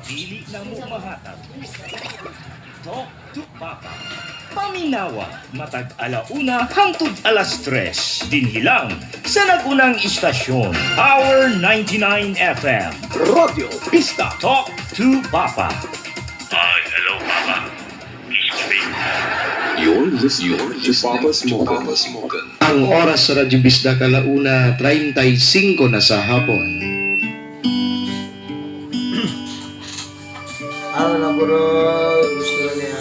Dili na mo mahatag. Talk to Papa. Paminawa, matag alauna hangtod alas 3. Dinhilang sa nagunang istasyon, Power 99 FM. Radio Pista. Talk to Papa. Hello, Papa. You're listening to Papa Smogan. Ang oras sa Radyo Bisda kalauna 35 na sa hapon. Ano na bro, gusto niya.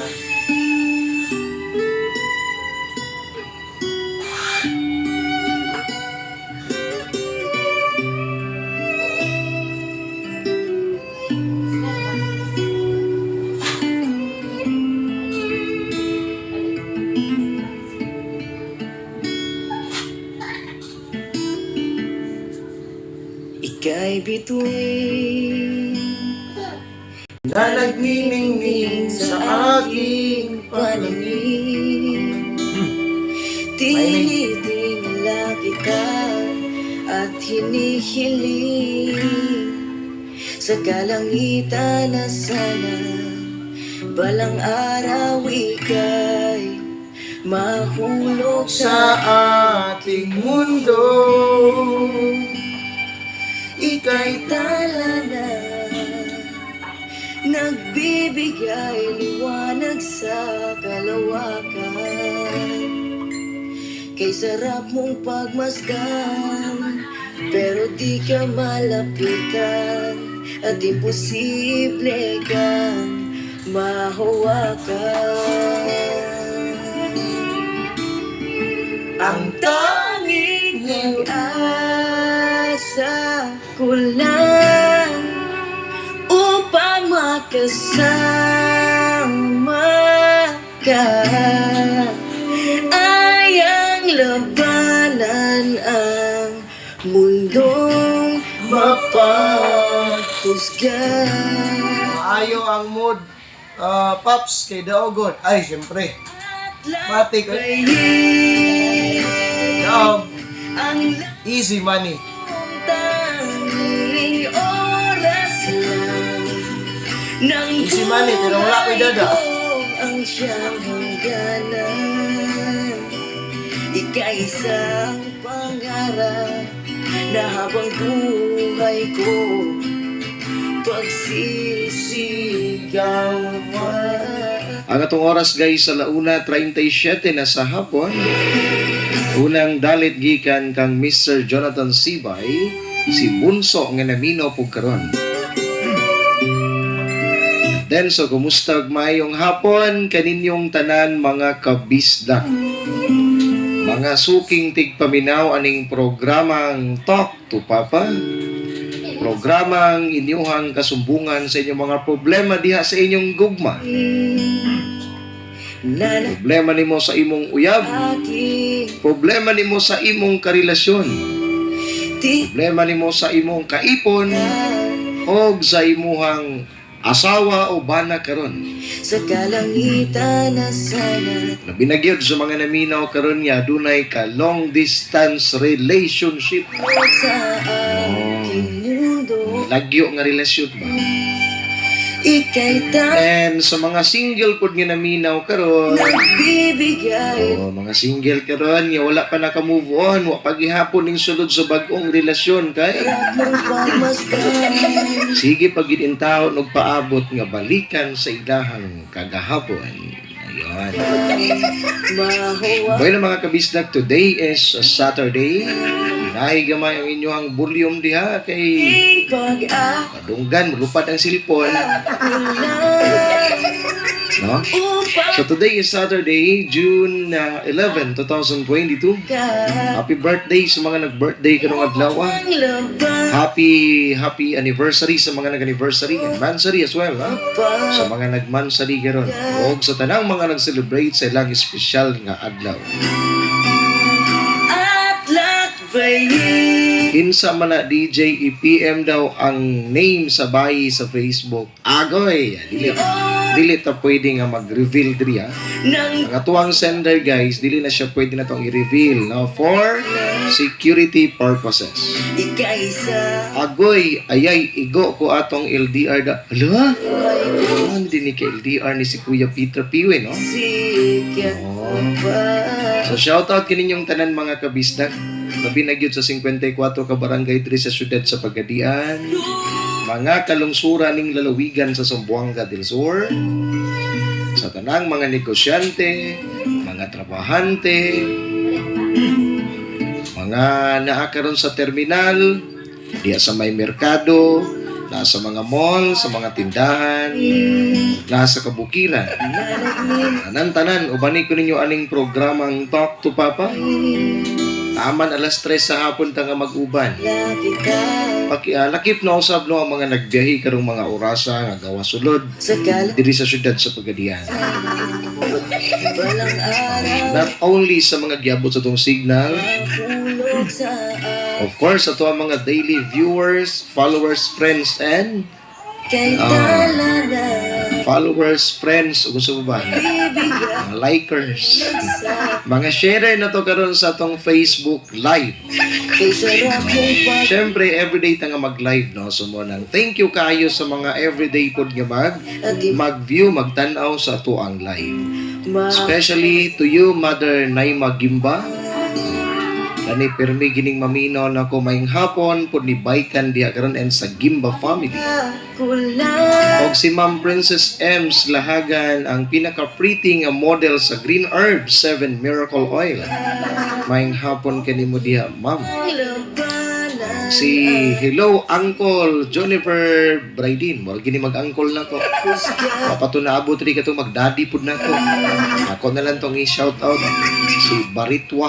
Ika'y bituin Na nagniningning sa aking paningin. Tinitingala kita at hinihiling sa kalangitan na sana balang araw ika'y mahulog sa ating mundo. Ika'y tala na nagbibigay liwanag sa kalawakan. Kay sarap mong pagmasdan, pero di ka malapitan, at imposible kang mahawakan. Ang tanging pag-asa ko lang upang makasama ka ay ang labanan, ang mundong mapaghusga. Maayo ang mood, Pops, kay Daogon. Ay, siyempre. Matik. Ang Easy money. tanging oras lang ng Easy money, pero wala ko'y dada. ang siyang hangganan. Ika'y isang pangarap na habang buhay ko pagsisigawan. Ang atong oras guys sa launa 37 na sa hapon. Unang dalit gikan kang Mr. Jonathan Sibay, si Bunso nga namino pug karon. Then so kumusta ug maayong hapon kaninyong tanan mga kabisdak. Mga suking tigpaminaw aning programang Talk to Papa. Programang inyuhang kasumbungan sa inyong mga problema diha sa inyong gugma. Problema nimo sa imong uyab, problema nimo sa imong karelasyon, problema nimo sa imong kaipon o sa imong asawa o bana karon. Sa kalangitan na sana Labi na gyud sa mga naminaw karon nga dunay ka long distance relationship. sa aking mundo, Lagyo nga relasyon ba? ika'y And sa mga single pod nga naminaw karon, nagbibigay mga single karon nga wala pa naka-move on, wa pa gihapon ning sulod sa bag-ong relasyon kay mong pagmasdan. sige pag gidintawon og paabot nga balikan sa ilahang kagahapon. Ayun. Mahawa Bueno mga kabisdak, today is a Saturday. Nahi gamay ang inyong volume diha kay pag-akulan kadunggan lupad ang cellphone, no? So today is Saturday, June 11, 2022. Happy birthday sa mga nag-birthday karong adlaw. ang laban Happy anniversary sa mga nag-anniversary and mansary as well, ha? Sa mga nag-mansary karon o sa tanang mga nag-celebrate sa ilang espesyal nga adlaw. at lakbayin. Kinsa man na DJ i-PM daw ang name sa bayi sa Facebook. Agoy, dili ta pwede nga mag-reveal diri ha. Nang Ang atuang sender guys, dili na siya pwede na tong i-reveal no for security purposes. ika'y sa Agoy, ayay igo ko atong LDR da. Ala, ano din ni kay LDR ni si Kuya Peter Piwe no? sikat Oh. pa. So shoutout kaninyong tanan mga kabisdak. Labi na gyud sa 54 ka barangay diri sa syudad sa Pagadian. Mga kalungsuran ning lalawigan sa Zamboanga del Sur. Sa tanang mga negosyante, mga trabahante, mga naa karon sa terminal, diya sa may merkado, nasa mga mall, sa mga tindahan, nasa kabukiran. Tanan-tanan, ubani ko ninyo aning programang Talk to Papa. Taman alas 3 sa hapon ta nga mag-uban. Lagi ka Lakip na usab no ang mga nagbiyahe karong mga orasa nga gawa sulod sa kalang diri sa syudad sa Pagadian. walang araw. Not only sa mga giabot sa tong signal, Hulog sa of course sa ang mga daily viewers, followers, friends, and kay talala. followers, friends, o gusto mo ba? Mga likers. Mga share na to karon sa tong Facebook Live. Kay sarap mong pag Siyempre, everyday ta nga mag-live, no? So, mo nang thank you kayo sa mga everyday pod nga mag-view, magtanaw sa to ang live. Especially to you, Mother Naima Gimba. Lani permi gining mamino na ko maing hapon pod ni Baikan diha karon and sa Gimba family. kulang. Og si Ma'am Princess Ems Lahagan ang pinaka-pretty nga model sa Green Herb 7 Miracle Oil. Maing hapon kanimo diha, Ma'am. Si hello Uncle Jennifer Braidin. Mo gini mag-uncle na ko. Papato na abot ri kato mag-daddy pud na ko. Ako na lang tong i-shout out si Baritwa.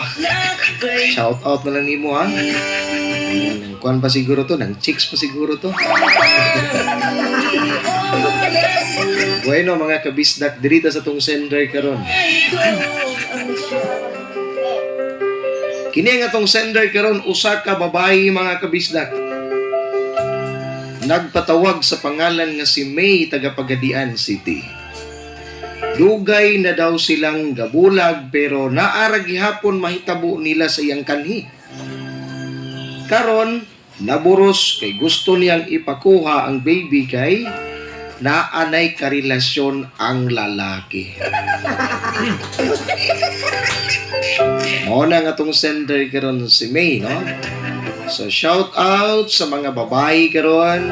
Shout out na lang nimo ha. Nang kuan pa siguro to, nang chicks pa siguro to. Bueno mga kabisdak dirita sa tong sender karon. Kini nga tong sender karon usa ka babae mga kabisdak. Nagpatawag sa pangalan nga si May taga Pagadian City. Dugay na daw silang gabulag pero naara gihapon mahitabo nila sa iyang kanhi. Karon naburos kay gusto niyang ipakuha ang baby kay naanay karelasyon ang lalaki. Mao na nga tong sender karon si May, no? So shout out sa mga babae karon.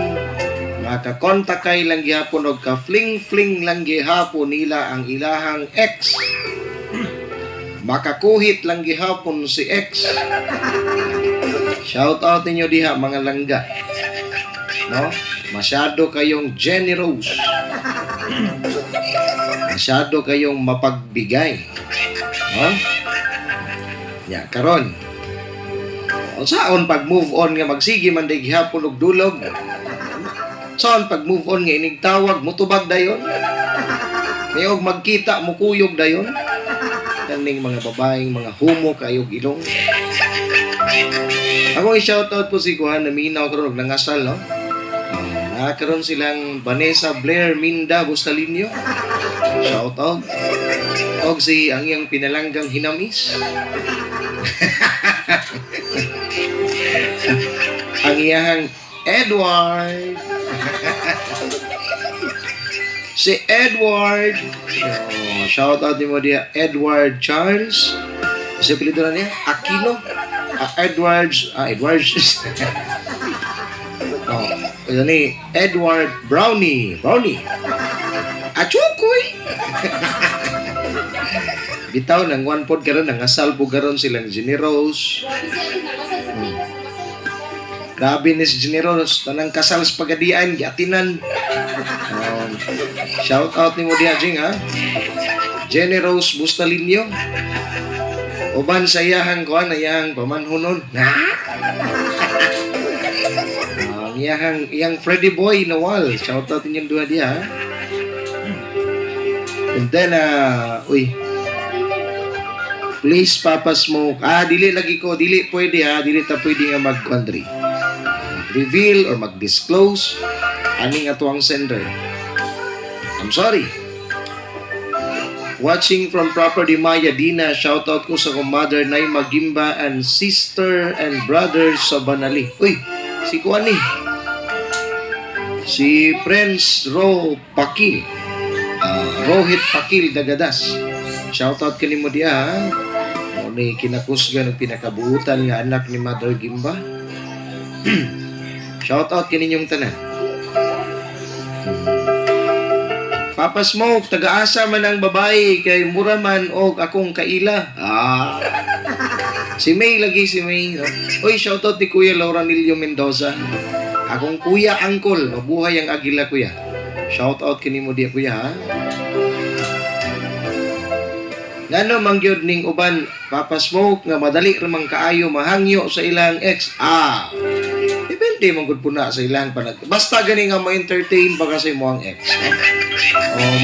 Makakontak kay lang gihapon og ka fling-fling lang gihapon nila ang ilahang ex. Makakuhit lang gihapon si ex. Shout out ninyo diha mga langga. No? Masyado kayong generous. Masyado kayong mapagbigay. No? Ya, karon. Saan pag move on nga magsige man day gihapon og dulog. Saan pag move on nga inig tawag mutubag dayon. Mayog magkita mo kuyog dayon. Kaning mga babaeng mga humo kayog ilong. Ako i-shoutout po si Kuhan na minaw karon og nangasal, no? Nakaroon silang Vanessa Blair Minda Bustalinyo. Shoutout. Og si ang iyang pinalanggang hinamis. Ang iyang Edward. Si Edward. Oh, shoutout din mo dia Edward Charles. Kasi pilito na niya Aquino. Edwards. Oh, yan ni Edward Brownie. Achukoy. Bitaw nang one pod karon nang asal po karon silang generous. Grabe ni si generous tanang kasal sa Pagadian giatinan. Shout out ni mo diha Jing ha. Generous Bustalinyo. Uban sa iyahang kuan iyang pamanhunon. Iyang Freddy Boy Nawal. Shout out ninyong duha diha. And then Please, Papa Smoke. Dili lagi ko. Dili pwede Dili ta pwede nga mag-country. Mag-reveal or mag-disclose. Ani nga to ang sender. I'm sorry. Watching from Property Maya Dina. Shoutout ko sa kong mother Nay Magimba and sister and brother sa Banali. Uy, si Kuan ni. Si Prince Pakil. Rohit Pakil Dagadas. Shoutout ka ni mo diya o ni kinakusga ng pinakabuutan nga anak ni Mother Gimba. Shoutout ka ninyong tanan. Papa Smoke, taga-asa man ang babae kay muraman og akong kaila. Si May lagi si May. No? Uy, shoutout ni Kuya Lauranilio Mendoza. Akong kuya angkol, mabuhay ang agila kuya. Shoutout kini mo diya kuya ha. Ngano mangyod ning uban Papa Smoke nga madali ramang kaayo mahangyo sa ilang ex. Depende man gud puna sa ilang panag. Basta gani nga ma-entertain baga sa imong ex.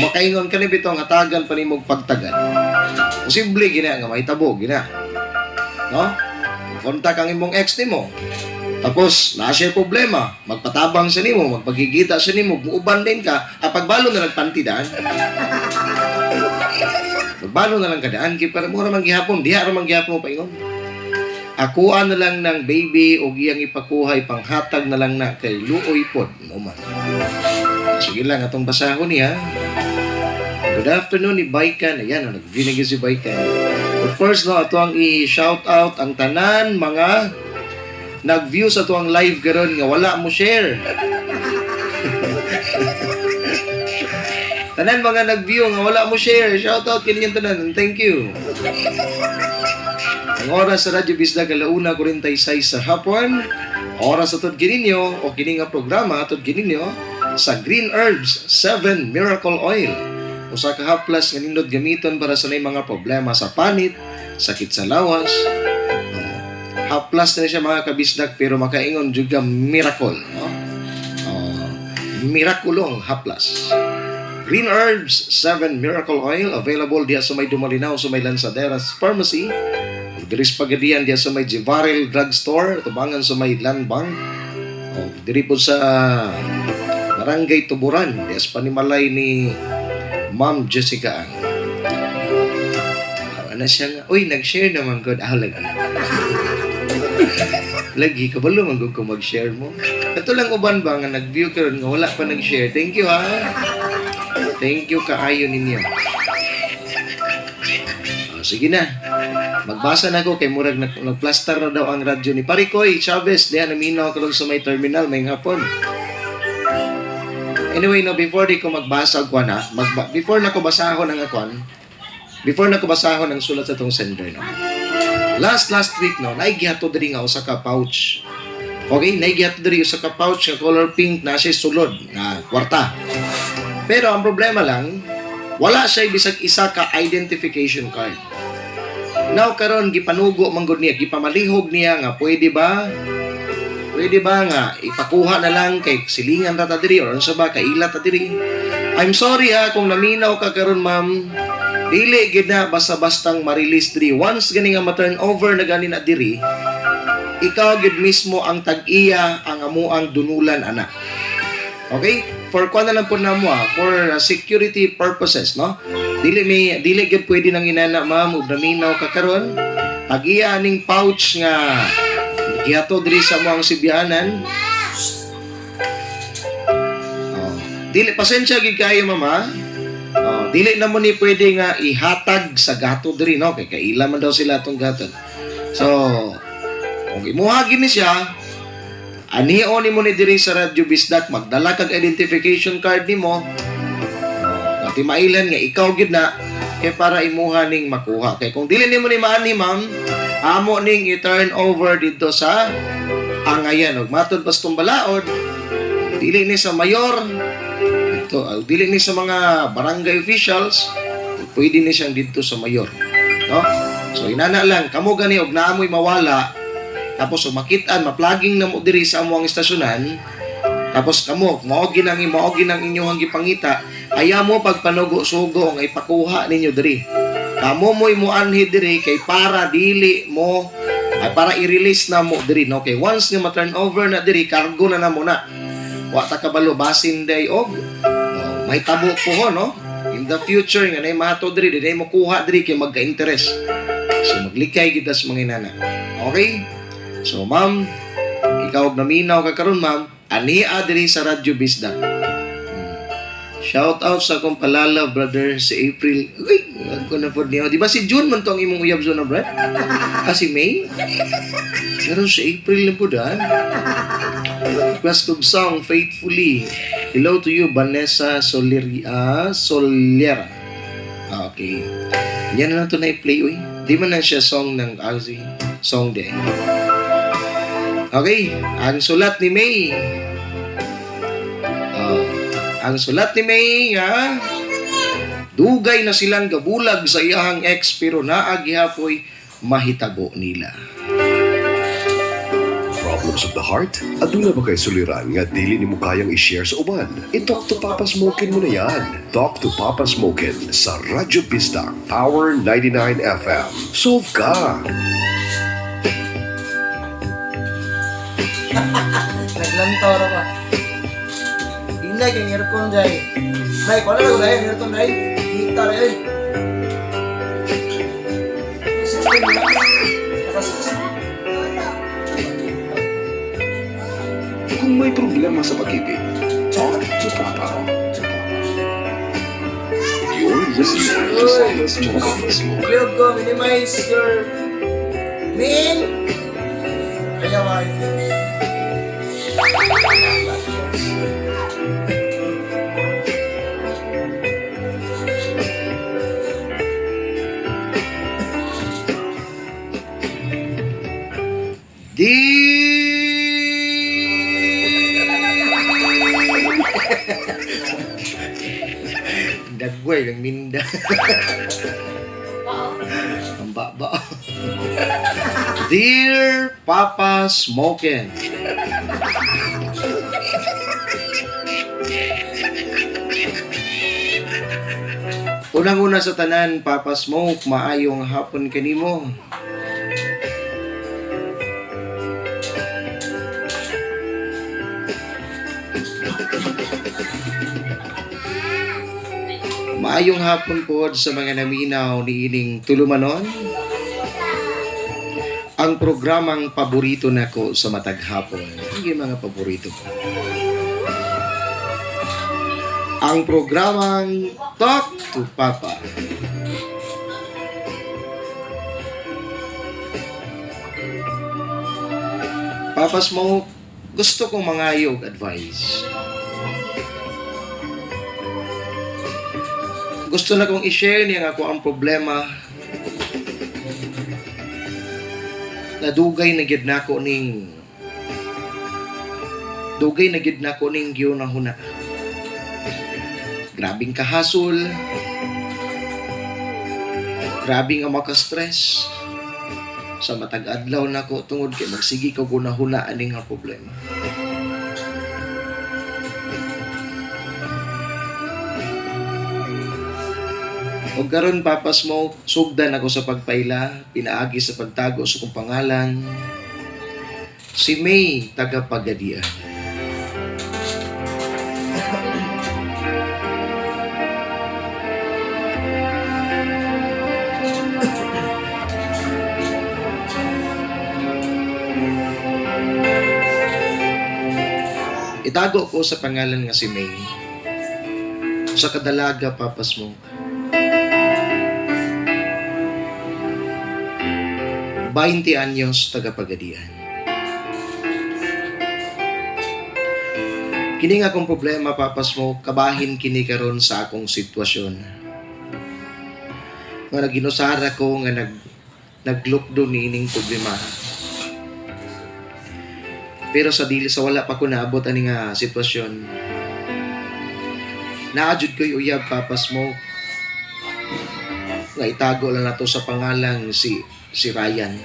Makaingon ka ni bitong hatagan pa nimong pagtagan. Posible gina nga mahitabo gina. No? Kontak ang imong ex nimo. Tapos, na siya problema, magpatabang sa nimo, magpagigita sa nimo, muuban din ka, pagbalo na lang pantidaan. Pagbalo na lang kadaan, kaya mo ramang gihapon, diha ramang gihapon mo paingon. Akuan na lang ng baby o giyang ipakuhay, panghatag na lang na kay luoy pod. Numan. Sige lang, atong basahon niya. Good afternoon ni Baikan. Ayan, nag-vinigay si Baikan. Of course, no, ito ang i-shout out ang tanan, mga nag-view sa tuwang live garon nga wala mo share. Tanan mga nag-view nga wala mo share. Shout out kaninyong tanan. Thank you. Ang oras sa Radyo Bisdag alauna 46 sa hapon. Oras sa tod gininyo o kini nga programa tod gininyo sa Green Herbs 7 Miracle Oil. Usa ka haplas nga nindot gamiton para sa mga problema sa panit, sakit sa lawas. Haplas na siya mga kabisdak pero makaingon juga miracle, no? Miraculong haplas. Green Herbs 7 Miracle Oil available diya sa may Dumalinaw sa may Lanzaderas Pharmacy. Diris pagadian diya sa may Jivaril Drugstore, tubangan sa may Landbank. Diri po sa Barangay Tuburan, diya sa panimalay ni Ma'am Jessica Ang. Ano siya nga? Uy, nag-share naman ko. Lagi. Lagi, kabalo man ko mag-share mo. Ito lang uban ba nga nag-view ka ron nga wala pa nag-share. Thank you ha. Thank you kaayo ninyo. Sige na. Magbasa na ako kay murag nag-plaster na daw ang radyo ni Parikoy Chavez. Diyan naminaw ka ron sa may terminal may hapon. Anyway, no, before di ko magbasa ko na, before na ko basahon ang akwan, before na ko basahon ang sulat sa tong sender, no. Last week, no, naigihato diri nga usa ka pouch. Okay, naigihato diri usa ka pouch nga color pink na siya sulod na kwarta. Pero ang problema lang, wala siya bisag isa ka identification card. Now karon gipanugo man gud niya, gipamalihog niya nga pwede ba nga ipakuha na lang kay silingan ta diri or sa ba kaila ta diri. I'm sorry kung naminaw ka karon ma'am. Dili gid na basta-bastang ma-release diri. Once gani nga ma-turn over na gani na diri, ikaw gid mismo ang tag-iya ang amuang dunulan ana. Okay? For kuan na lang po namo for security purposes, no? Dili gid pwede nang inana ma'am ug naminaw ka karon. Tag-iya ning pouch nga gihato diri sa amuang sibyanan. Dili pasensya gid kayo mama. Dili na mo ni pwede nga ihatag sa gato diri, no? Kay kaila man daw sila itong gato. So, kung imuhagin ni siya, aniho ni mo ni diri sa Radyo Bisdak, magdala kag identification card ni mo, at mailan nga ikaw gid na, kay para imuha ning makuha. Kay kung dili ni mo ni maani, ma'am, amo ning i-turn over dito sa angayan. Ug matod pas tong balaod, dili ni sa mayor, dili ni sa mga barangay officials, pwede ni siyang dito sa mayor, no? So inana lang kamo gani og naamoy mawala, tapos makitaan maplaging namo diri sa amuang istasyonan, tapos kamo maogi nang inyong gipangita, aya mo pagpanugo sugo nga ipakuha ninyo diri. Kamo mo'y mo anhi diri kay para dili mo ay para i-release na mo diri no. Okay, once nga ma-turn over na diri, cargo na mo na. Wa ta kabalo basin day og may tabo po ho no. In the future nga nay mato diri, dinay mo kuha diri kay magka-interest. So maglikay kita sa mga inana. Okay? So ma'am, ikaw og naminaw ka karon ma'am, ania diri sa Radyo Bisdak. Shout out sa akong palala brother si April. Uy, ako na po niyo. Di ba si June man to ang imong uyab zo na brad? Si May? Pero si April na po da. Request kong song Faithfully. Hello to you Vanessa Solera. Okay. Yan na lang to na i-play uy. Di man na siya song ng Ozzy. Song din. Okay. Ang sulat ni May. Ang sulat ni May nga dugay na silang gabulag sa iyahang ex pero naagihapoy mahitabo nila. Problems of the heart? Aduna ba kay suliran nga dili nimo kayang i-share sa uban? I-talk to Papa Smokin mo na yan. Talk to Papa Smokin sa Radyo Bisdak, Power 99 FM. Solve ka! Naglantaw ra pa. Inay kay aircon jay. Nay, ko na lang dai aircon dai. Hita ra eh. Kung may problema sa pag-ibig, talk to Papa. You're listening to Papa Smokin. We'll go minimize your mean. Kaya why? Dagway ng minda. Ang baba. Dear Papa Smokin. Unang-una sa tanan, Papa Smoke, maayong hapon kanimo. Maayong hapon po sa mga naminaw ni ining tulumanon. Ang programang paborito nako sa matag hapon. Hindi mga paborito ko. Ang programang Talk to Papa. Papa Smoke, gusto kong mangayog advice. Gusto na kong i-share niya ako ang problema na dugay na gid nako ning gihunahuna. Grabing kahasol, grabing ang maka-stress sa matag adlaw nako tungod kay magsigi ko gunahuna aning nga problema. O karon Papa Smoke, sugdan ako sa pagpaila, pinaagi sa pagtago sa kong pangalan. Si May, taga Pagadian. Itago ko sa pangalan nga si May. Sa kadalaga, Papa Smoke. 20 anyos taga Pagadian. Kini nga akong problema, Papa Smoke, kabahin kini karon sa akong sitwasyon. Nga naginusara ko nga naglukdo ni ining problema. Pero sa wala pa ko naabot ani nga sitwasyon. Naadjud ko'y uyab, Papa Smoke. Nga itago lang nato sa pangalang si Ryan.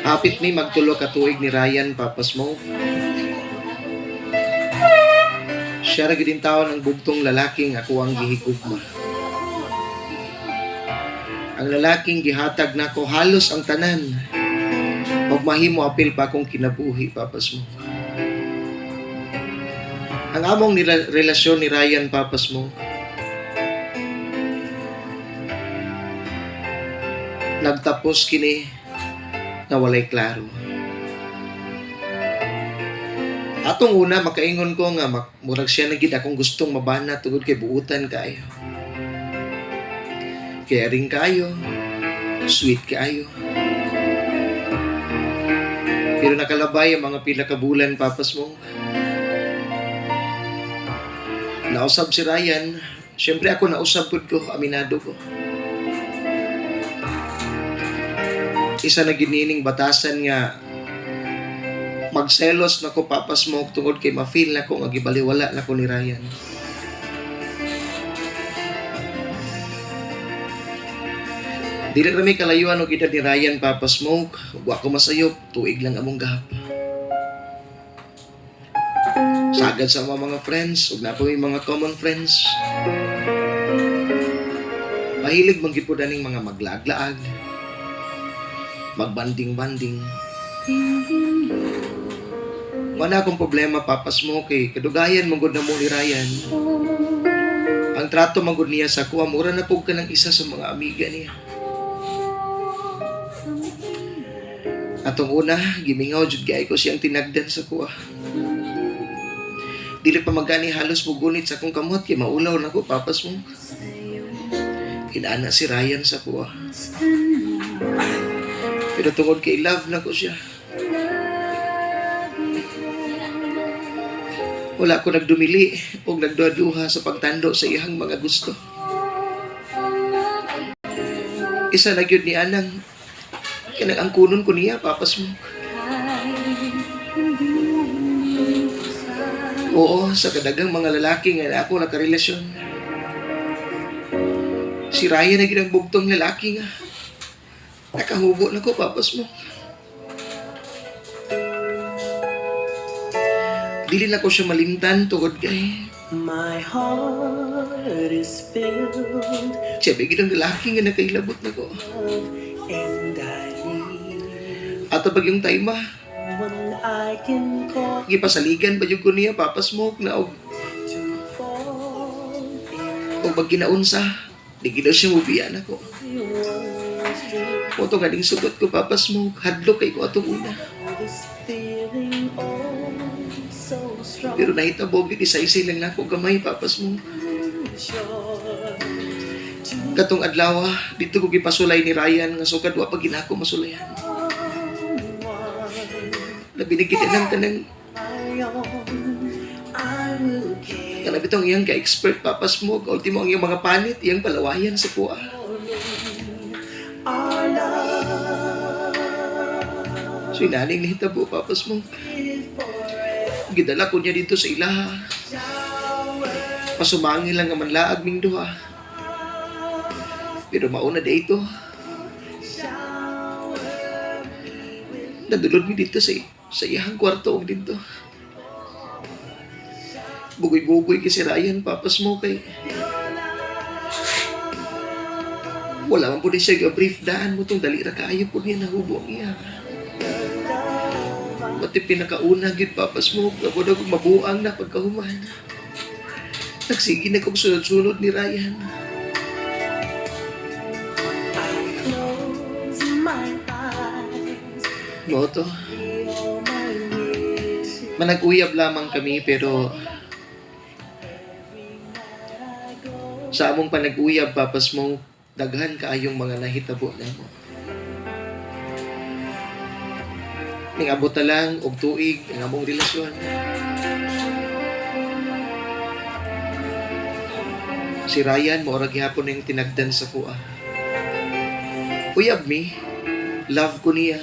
Hapit ni magtulo ka tuig ni Ryan, Papa Smoke. Siya ra gid taon ang bugtong lalaking ako ang gihigugma. Ang lalaking gihatag nako halos ang tanan. Pag mahimo apil pa akong kinabuhi, Papas mo. Ang among relasyon ni Ryan, Papas mo, nagtapos kini na walay klaro. Atong una, makaingon ko nga, murag siya na gid akong gustong mabana tungod kay buutan kayo. Caring kayo, sweet kayo. Pero nakalabay ang mga pila ka bulan, Papas mo. Nausab si Ryan, syempre ako nausab pud ko, aminado ko. Isa na ginining batasan nga magselos na ko, Papas mo, tungod kay ma-feel na ko nga gibaliwala na ko ni Ryan. Dili rami kalayuan og edad ni Ryan, Papas mo, wa ko masayop, tuig lang among gahap. Sagad sa mga friends, ug na po yung mga common friends. Mahilig manggipod aning mga maglaag-laag, magbanding-banding. Wala akong problema, Papas mo, kay kadugayan manggod na mo ni Ryan. Ang trato manggod niya sa kuha, mura na po ka ng isa sa mga amiga niya. Atong una, gimingaw jud kay ko siyang tinagdan sa kuha. Dili pa magani halos mugunit sa akong kamot kay maulaw na ko, Papas mo. Inaana si Ryan sa kuha. Pero tungod kay love na ko siya. Wala ko nagdumili o nagduha-duha sa pagtando sa iyang mga gusto. Isa na gyud ni anang kanang ang kunon ko niya, Papas mo. Oo, sa kadagang mga lalaki nga ako nakarelasyon. Si Ryan na ginang bugtong lalaki nga. Nakahubo na ko, Papas mo. Dili na ko siya malimtan tungod kay My heart is filled Siyempre, ginang lalaki nga nakailabot na ko. and I need At pag yung time one I can call gipasaligan ba yung ko niya, Papas mo, na og to fall in pag ginaunsa, di ginaw siya mubiyan ako. your street. Moto nga ding sugot ko, Papas mo, hadlo kay ko atong una. This feeling so strong. Pero nahitabo, isa-isa lang na ako gamay, Papas mo. Sure to Katong adlaw, dito ko gipasulay ni Ryan nga sugad wa pa ginako masulayan. Nabinigit lang kanang my own, I will care kana bitong iyang ka-expert, Papas mo, ultimo ang iyang mga panit, iyang palawayan sa kuha. for me. Our love So inaning nahitabo, Papas mo. is forever. Gidala ko niya dito sa ilaha. Pasumangin lang nga manlaag ming duha. Pero mauna dito. Nadulod mi dito sa iyang kwarto og dito. Bugoy-bugoy kay si Ryan, Papas mo, kay wala man po din siya ga-brief daan mo tong dali ra kaayo po niya nahubong niya. Mati pinakauna gid, Papas mo, kapag ako mabuang na pagkahuman. Nagsige na kong sunod-sunod ni Ryan. Close my eyes, Mo to. feel my wishes. Manag-uyab lamang kami, pero sa among panag-uyab, Papas mo, daghan kaayong mga nahitabo na mo. Ning abot na lang og tuig ang among relasyon. Si Ryan mo ra gihapon ning tinagdan sa kuha. Uyab mi, love ko niya.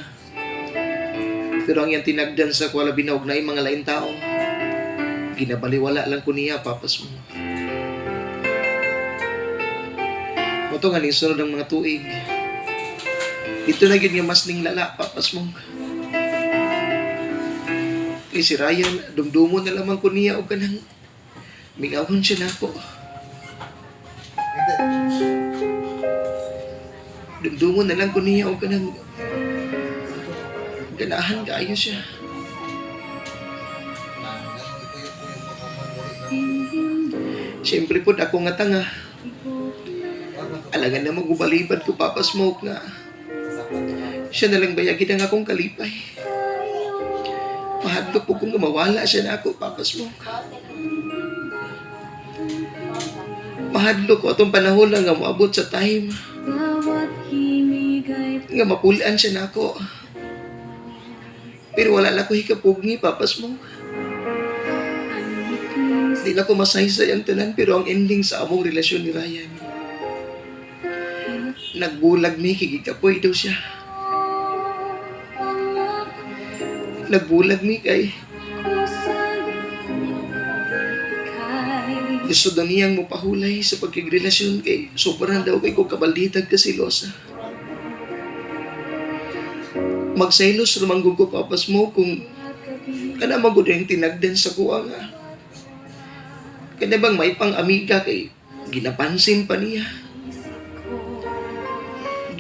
Pero ang iyang tinagdan sa kuha labi na og naay mga lain tao. Ginabaliwala lang ko niya, Papas mo. Moto nga ning sunod ang mga tuig. Ito na gyud nga mas ning lala, Papas mo. Si Ryan, dumdumon na lamang ko niya o kanang Mingawon siya na ako. Dumdumon na lang ko niya o kanang ganahan kaayo siya. Siyempre po ako nga tanga. Alangan na magubalibad ko Papa Smoke nga. Siya na lang bayagin ang akong kalipay. Mahadlok po kung mawala siya na ako Papa Smoke. Mahadlok ko atong panahon lang nga moabot sa time. Nga mapulaan siya na ako. Pero wala na ko hikapugngi Papa Smoke. Di na ko masaysay ang tanan pero ang ending sa among relasyon ni Ryan. Nagbulag mi kigikapoy daw siya. Nagbulag mi kay gusto daw niyang mapahulay sa pagkigrelasyon kay sobrang daw kay ko kabalditag kasilosa. Magsaylos rumanggog ko Papa Smoke kung kana magud yung tinagdan sa kuwa nga. Kada bang may pang amiga kay ginapansin pa niya.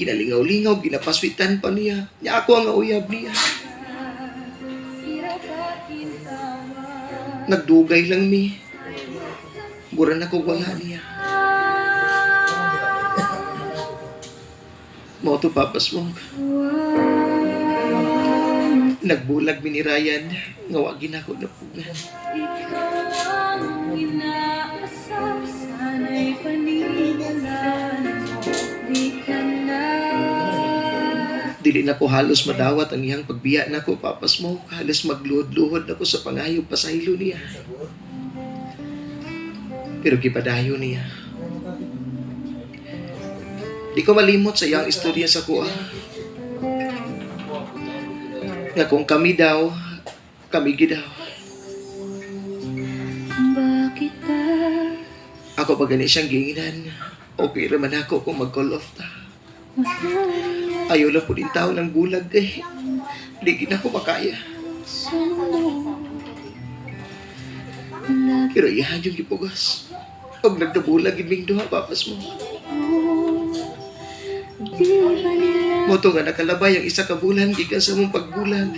Ginalingaw-lingaw, ginapaswitan pa niya. Nya ako ang uyab niya. Nagdugay lang mi. Buran ako wala niya. Mo to Papa Smoke. Nagbulag mi ni Ryan. Ngawagin ako na pugan. Dili na ko halos madawat ang iyang pagbiya na ko Papa Smoke. Halos magluhod-luhod na ko sa pangayong pasaylo niya. Pero kipadayo niya. Di ko malimot sa iyang istorya sa kuha. Nga kung kami daw, kami gidaw. Ako pag gani siyang ginginan, okay raman ako kung mag-call off ta. Ayaw lang po din tao ng bulag eh. Di na ako makaya. Pero iyahan yung kipugas. Pag nagdabulag, ibing duha, Papas mo. Moto nga nakalabay ang isa ka bulan, gikan sa mong pagbulag.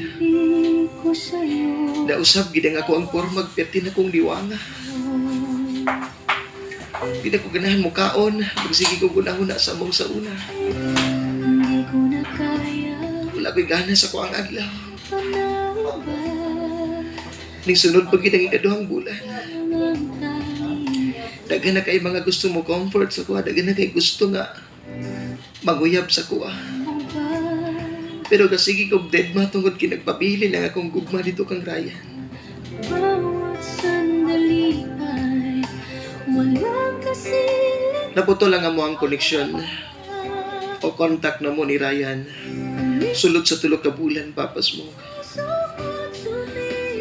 Nausap, gidang ako ang pormag, pertin akong liwanga. Di na ko ganahan mo kaon, magsige ko gunahon na sa mong sa una. Wala ko'y gana sa ko ang adlaw. Ning sunod pag gidang ikaduhang bulan. Dagan na kay mga gusto mo comfort sa kuha, dagan na kay gusto nga maguyab sa kuha. Pero kasigi kong dead ma tungod kinagpabili lang akong gugma dito kang Ryan. Naputo lang mo ang koneksyon o contact na mo ni Ryan. Sulod sa tulog ka bulan, Papas mo.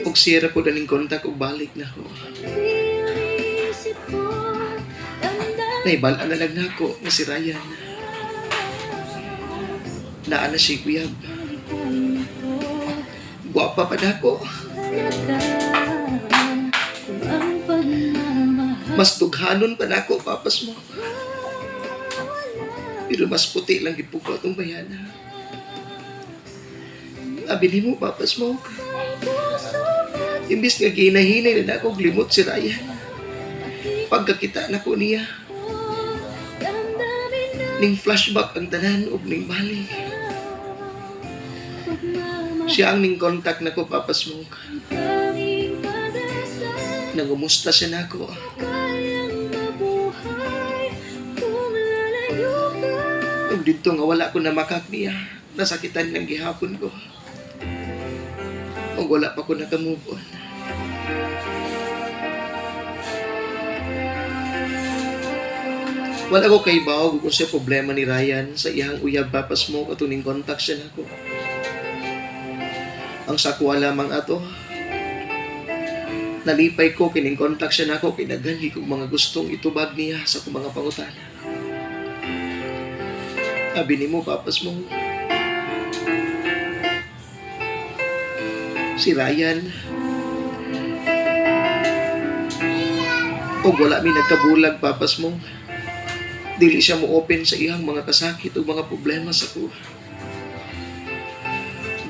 Og sira ko daning contact og balik na ko. Naibalaan na lang na ako na si Ryan. Naa na si Kuyab. Guwapa pa na ako. Mas tughanon pa na ako, Papas mo. Pero mas puti lang ipuko itong bayana. Abili mo, Papas mo. Imbis nga ginahinay na ako glimot si Ryan. Pagkakita na ko niya. Ning flashback ang tanan og ning balik. Siya ang ning contact na ko, Papas mo. Nangumusta siya na ako. Ug dito nga wala ko na makak niya. Nasakitan ng gihapon ko. Ug wala pa ko nakamove on. Wala ko kay Bao kung siya problema ni Ryan sa iyang uyab Papas mo katuning contact siya na ko. Ang sakwa lamang ato. Nalipay ko kining contact siya na ko kinaghangi kong mga gustong itubag niya sa kong mga pangutana. Abi ni mo Papas mo. Si Ryan O wala mi nagkabulag papas mo. Dili siya mo open sa iyang mga kasakit o mga problema sa ko.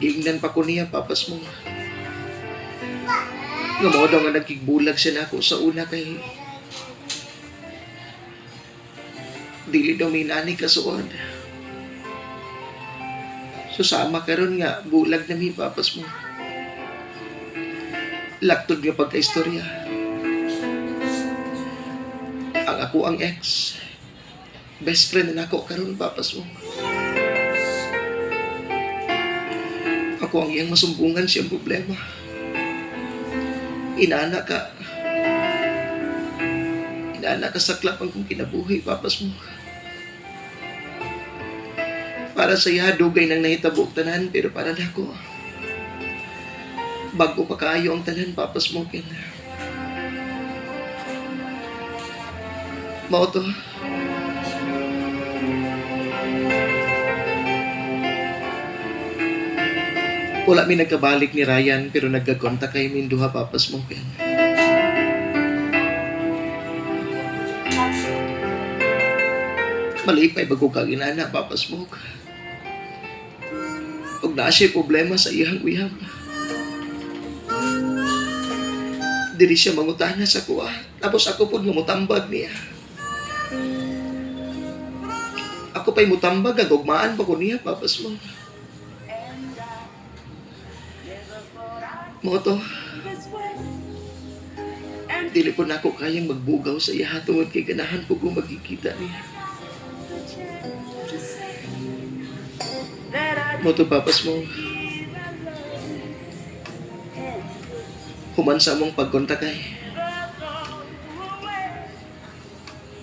Giingnan pa ko niya papas mo. Nga mo daw nga nagkigbulag siya nako sa una kay dili daw may nani kasuod. So sama karon nga bulag na mi papas mo. Laktod nga pagka-istorya. Ang ako ang ex. Best friend na nako karon papas mo. Ako ang iyang masumbungan siyang problema. Inana ka saklap ang kong kinabuhi papas mo. Para sa iya dugay nang nahitabok tanan pero para nako bago pa kaayo ang tanan papas mo kin. Mao to. Wala mi nagkabalik ni Ryan pero nagkakontak kay min duha papas mo kin. Malipay bago ka ginana papas mo. Ug naa siya problema sa iyang uyab. Diri siya mangutana sa kuha. Tapos ako po nga mutambag niya. Ako pa'y mutambag, agugmaan pa ko niya, papas mo. Mo to. Dili po na ako kayang magbugaw sa iya tungod kay ganahan po kung magkikita niya. Mo to, papas mo. Humansa mong pagkontakay.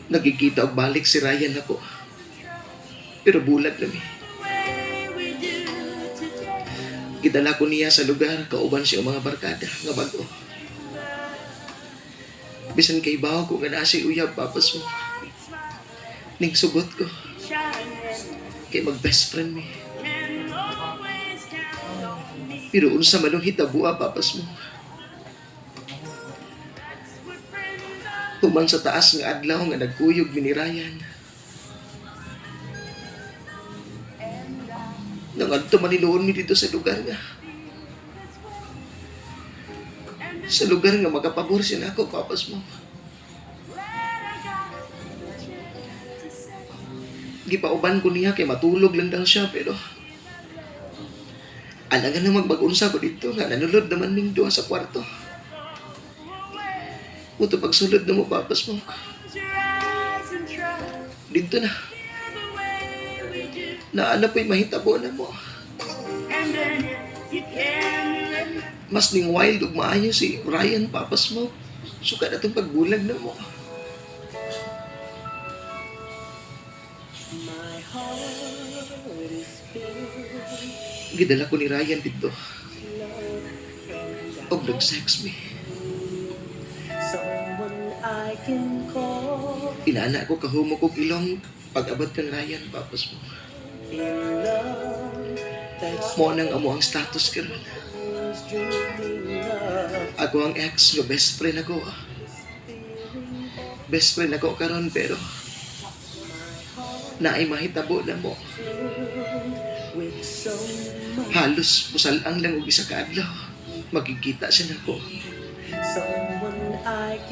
Nagkikita og balik si Ryan ako. Pero bulag lami. Gidala ko niya sa lugar, kauban siya mga barkada nga bago. Bisan kay bawo ko nga nasi uyab papas mo. Ning sugot ko. Kay mag best friend mi. Pero unsa man ang hitabua papas mo. Human sa taas nga adlaw nga nagkuyog mi ni Ryan. Nangadto maninuon mi dito sa lugar nga. Sa lugar nga magapabor siya nako papas mo. Gipauban ko niya kay matulog lang daw siya pero alangan na magbag-unsa ko dito nga nanulod naman ning duha sa kwarto. Muto pagsulod na mo papas mo. Dito na. Naana po'y mahitabo na mo. Mas ning wild ug maayo si Ryan papas mo. Suka na itong pagbulag na mo. Gidala ko ni Ryan dito. Og nag-sex me. Inana ko kahumo kong ilong pag-abot kang Ryan papas mo. Mo nang amo ang status karon. Ako ang ex nga best friend ako. Best friend ako karon pero naay mahitabo na mo. Halos pusalang lang og isa ka adlaw. Magkikita siya nako.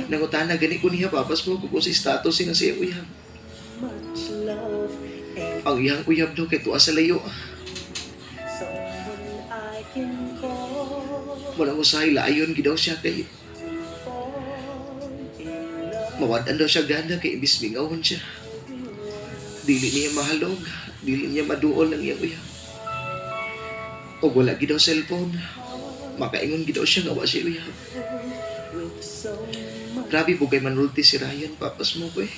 Nangutana gani ko niya papas mo kung si status siya siya uyab. Ang iyang uyab daw kay tuwa sa layo. Walang usahay laayon gidaw siya kay mawadan daw siya ganda kay ibis mingawon siya. Dili niya mahalog, dili niya maduol ang iyang uyab. O wala gidaw cellphone. Makaingon gidaw siya nga wa siya uyab. Grabe po kay manulti si Ryan papas mo ko eh.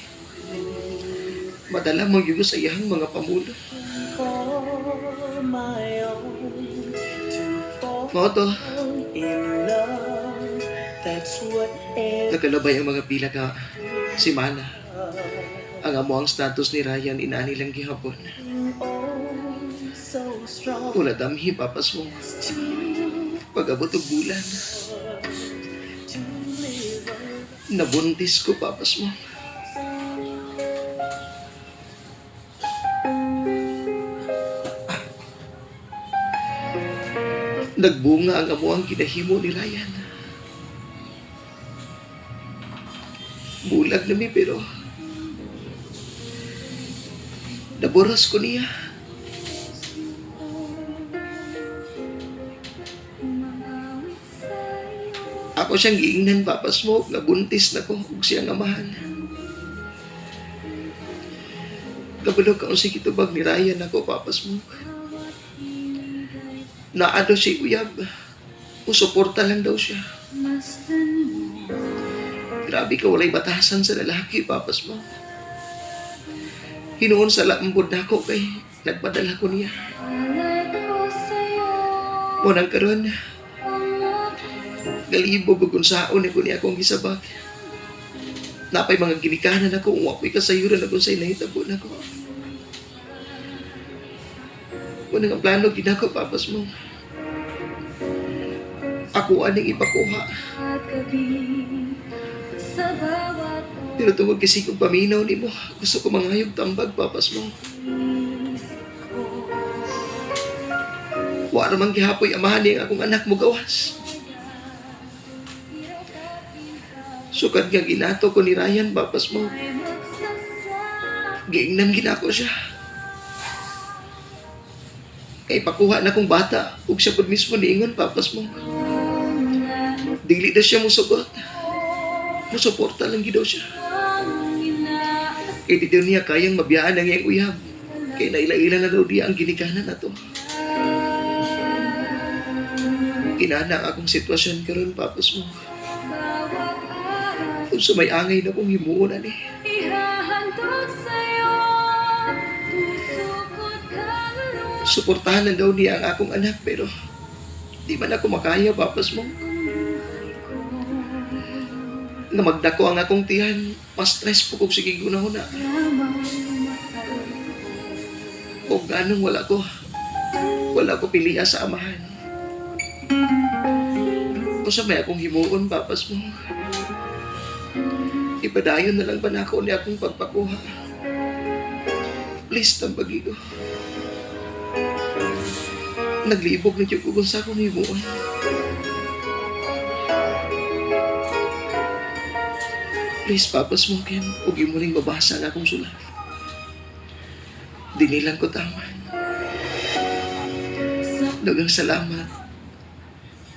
Madala mo yugo sa iyang mga pamulo. Mga to. Nakalabay ang mga pila ka simana. Ang amo ang status ni Ryan inaani lang gihapon. Wala damhi papas mo. Pag-abot og bulan. Nabuntis ko, Papas Mong. Nagbunga ang amuang kinahimo ni Ryan. Bulag na mi pero naboras ko niya. Ako siyang giingnan, Papas Mo, nga buntis na ko ug siyang amahan. Kabalo ka unsay kitubag ni Ryan ako, Papas Mo. Naado si Uyab. Musuporta lang daw siya. Grabe ka, walay batasan sa lalaki, Papas Mo. Hinuon sa lambod na ako kay nagpadala ko niya. Munang karon, galibog ug unsaon ko niya akong gisabak. Napay mga ginikanan ako, wapoy kasayuran ako sa inahitabo na ko. Munang ang plano ginako, Papas Mo. Ako aning ipakuha. Pero tungod kasi kong paminaw ni mo, gusto ko mangayog tambag, Papas Mo. Wa ramang gihapoy amahan ni akong anak mo gawas. Sukad nga ginato ko ni Ryan, Papas Mo. Giingnan ginako siya. Kay pakuha na kong bata, ug siya pud mismo niingon, Papas Mo. Dili na siya musugot. Musuporta lang gidaw siya. Kay di daw niya kayang mabiyaan ang iyang uyab. Kay naila-ila na daw diya ang ginikanan na to. Inana akong sitwasyon karon, Papas Mo. Kung sa may angay na kong himuunan eh. Suportahan na daw niya ang akong anak pero di man ako makaya, Papas Mo. Namagda ko ang akong tiyan, mas stress po kung sige gunahuna. O ganong wala ko piliya sa amahan. O sa may akong himuon, Papas Mo. Ipadayon na lang ba na ako ni akong pagpakuha? Please, tambagi ko. Naglibog na dyan kung sa akong himuon. Please, Papas Mo, Kim, huwag mo rin mabasa ang akong sulat. Dinilang ko tama. Dagang salamat.